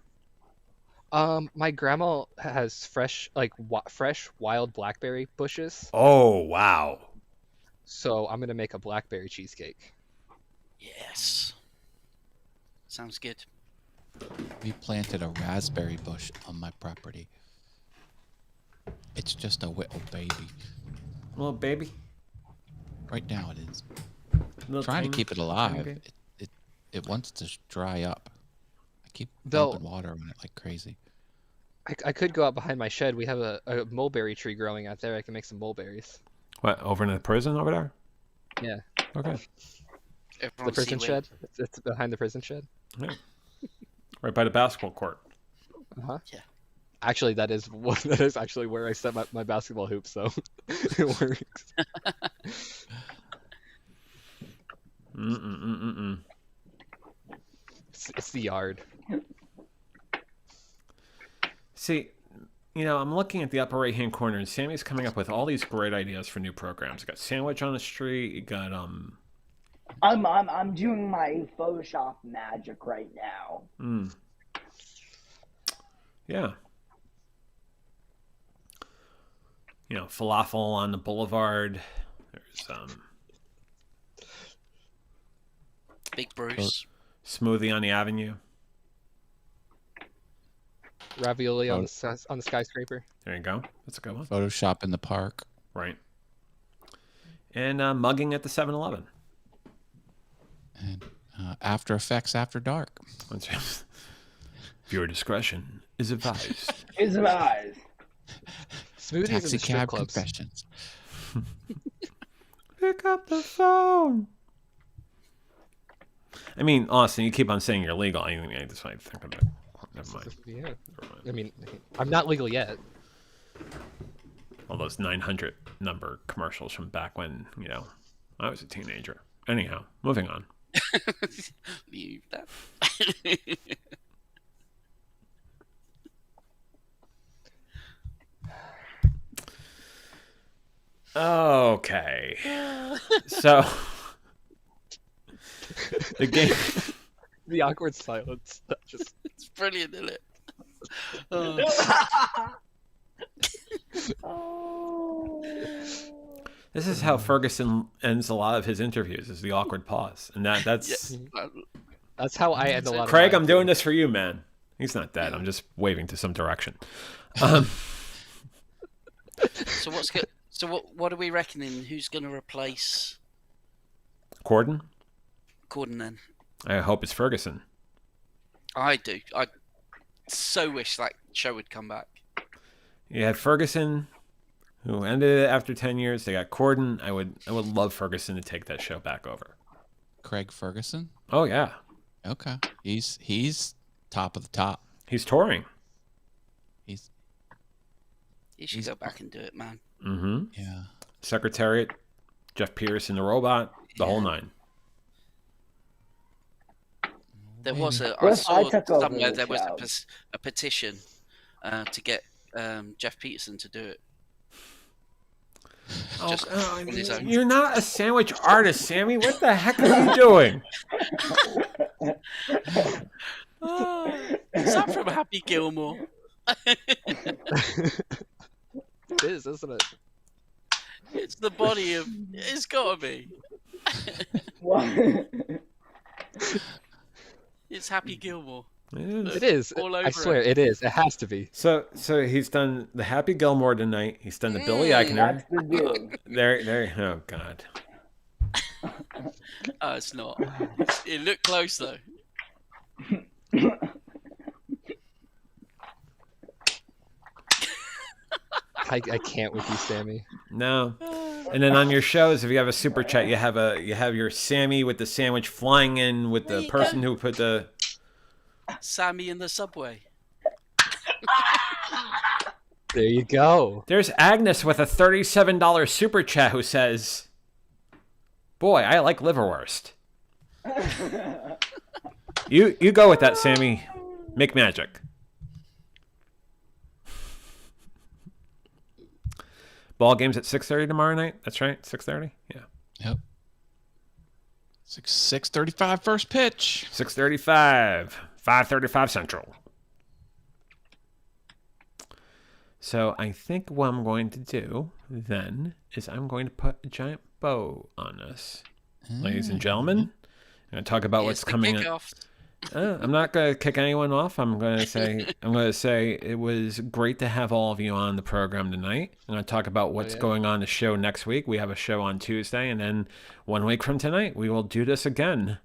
My grandma has fresh wild blackberry bushes, Oh, wow. so I'm gonna make a blackberry cheesecake. Yes. Sounds good. We planted a raspberry bush on my property. It's just a little baby. Little baby. Right now it is. Little Trying to tiny- keep it alive. baby. It wants to dry up. I keep Though- dumping water on it like crazy. I could go out behind my shed. We have a mulberry tree growing out there. I can make some mulberries. What, over in the prison over there? Yeah. Okay. The Everyone prison see shed. It's behind the prison shed. Yeah. Right by the basketball court. Uh-huh. Yeah. Actually, that is actually where I set my basketball hoop, so it works. Mm-mm-mm-mm-mm. It's the yard. See, I'm looking at the upper right-hand corner, and Sammy's coming up with all these great ideas for new programs. You got Sandwich on the Street. You got I'm doing my Photoshop magic right now. Yeah. Falafel on the boulevard. There's Big Bruce. Smoothie on the Avenue. Ravioli on the skyscraper. There you go. That's a good one. Photoshop in the park. Right. And mugging at the 7-Eleven. And After Effects After Dark. Viewer discretion is advised. His eyes. Smoothies in Taxi the strip Cab clubs. Confessions. Pick up the phone. I mean, Austin, you keep on saying you're legal. I just might think about it. Never mind. Yeah. Never mind. I mean, I'm not legal yet. All those 900 number commercials from back when, I was a teenager. Anyhow, moving on. Leave that. Okay. So, the game. The awkward silence. Just It's brilliant, isn't it? This is how Ferguson ends a lot of his interviews, is the awkward pause. And that's... that's how I end a lot. Craig, of I'm doing this for you, man. He's not dead. I'm just waving to some direction. Um, So what's good? So what are we reckoning? Who's going to replace Corden? Corden then? I hope it's Ferguson. I do. I so wish that show would come back. You had Ferguson, who ended it after 10 years. They got Corden. I would love Ferguson to take that show back over. Craig Ferguson. Oh, yeah. Okay. He's top of the top. He's touring. You should go back and do it, man. Mm-hmm. Yeah. Secretariat, Jeff Pierce and the Robot, the whole nine. There was I What if I saw took over somewhere the there was show? a petition to get Jeff Peterson to do it. Just on his own. You're not a sandwich artist, Sammy. What the heck are you doing? Is that from Happy Gilmore? It is, isn't it? It's the body of. It's gotta be. What? It's Happy Gilmore. It is. All I over swear, it is. It has to be. So he's done the Happy Gilmore tonight. He's done the Billy Eichner. That's the dude. There. Oh God. It's not. It looked close though. I can't with you, Sammy. No. And then on your shows, if you have a super chat, you have your Sammy with the sandwich flying in with the person who put the. Sammy in the subway. There you go. There's Agnes with a $37 super chat who says, "Boy, I like liverwurst." You go with that, Sammy. Make magic. Ball games at 6:30 tomorrow night. That's right, 6:30. Yeah, Yep. 6:35 first pitch. 6:35, 5:35 Central. So I think what I'm going to do then is I'm going to put a giant bow on this, ladies and gentlemen. I'm going to talk about what's Here's the coming up. kickoff. I'm not going to kick anyone off. I'm going to say it was great to have all of you on the program tonight. I'm going to talk about what's going on the show next week. We have a show on Tuesday, and then 1 week from tonight, we will do this again.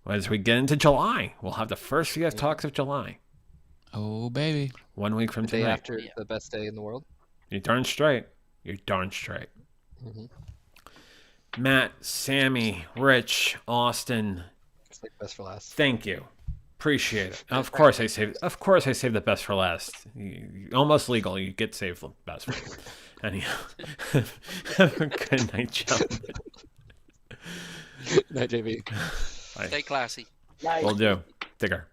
As we get into July, we'll have the first CS Talks of July. Oh, baby. 1 week from Day tonight. after the best day in the world. You're darn straight. You're darn straight. Mhm. Matt, Sammy, Rich, Austin, It's like best for last. thank you. Appreciate it. Of course I saved the best for last. Almost legal. You get saved the best for last. Anyhow. Have a good night, gentlemen. Night, JB. Bye. Stay classy. Nice. Will do. Take care.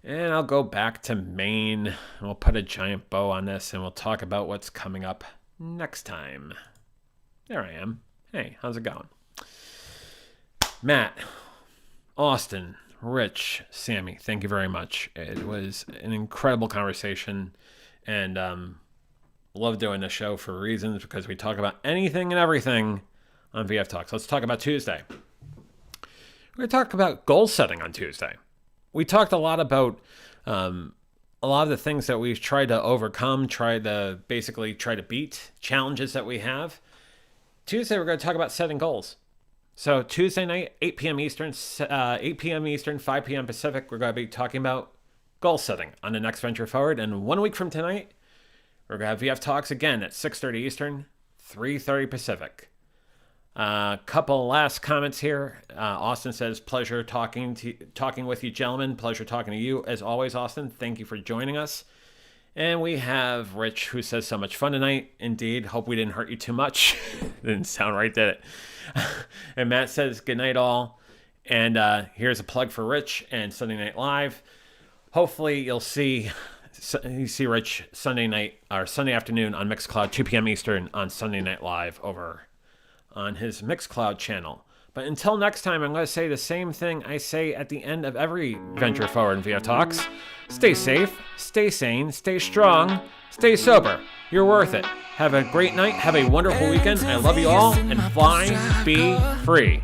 And I'll go back to Maine. And we'll put a giant bow on this, and we'll talk about what's coming up next time. There I am. Hey, how's it going? Matt, Austin, Rich, Sammy, thank you very much. It was an incredible conversation, and love doing the show for reasons because we talk about anything and everything on VF Talks. Let's talk about Tuesday. We're going to talk about goal setting on Tuesday. We talked a lot about a lot of the things that we've tried to overcome, try to beat, challenges that we have. Tuesday, we're going to talk about setting goals. So Tuesday night, 8 p.m. Eastern, 5 p.m. Pacific, we're going to be talking about goal setting on the next Venture Forward. And 1 week from tonight, we're going to have VF Talks again at 6:30 Eastern, 3:30 Pacific. Couple last comments here. Austin says, pleasure talking with you, gentlemen. Pleasure talking to you. As always, Austin, thank you for joining us. And we have Rich, who says, so much fun tonight. Indeed. Hope we didn't hurt you too much. Didn't sound right, did it? And Matt says, good night, all. And here's a plug for Rich and Sunday Night Live. Hopefully you see Rich Sunday night or Sunday afternoon on Mixcloud, 2 p.m. Eastern on Sunday Night Live over on his Mixcloud channel. But until next time, I'm going to say the same thing I say at the end of every Venture Forward in VF Talks. Stay safe, stay sane, stay strong, stay sober. You're worth it. Have a great night. Have a wonderful weekend. I love you all. And fly, be free.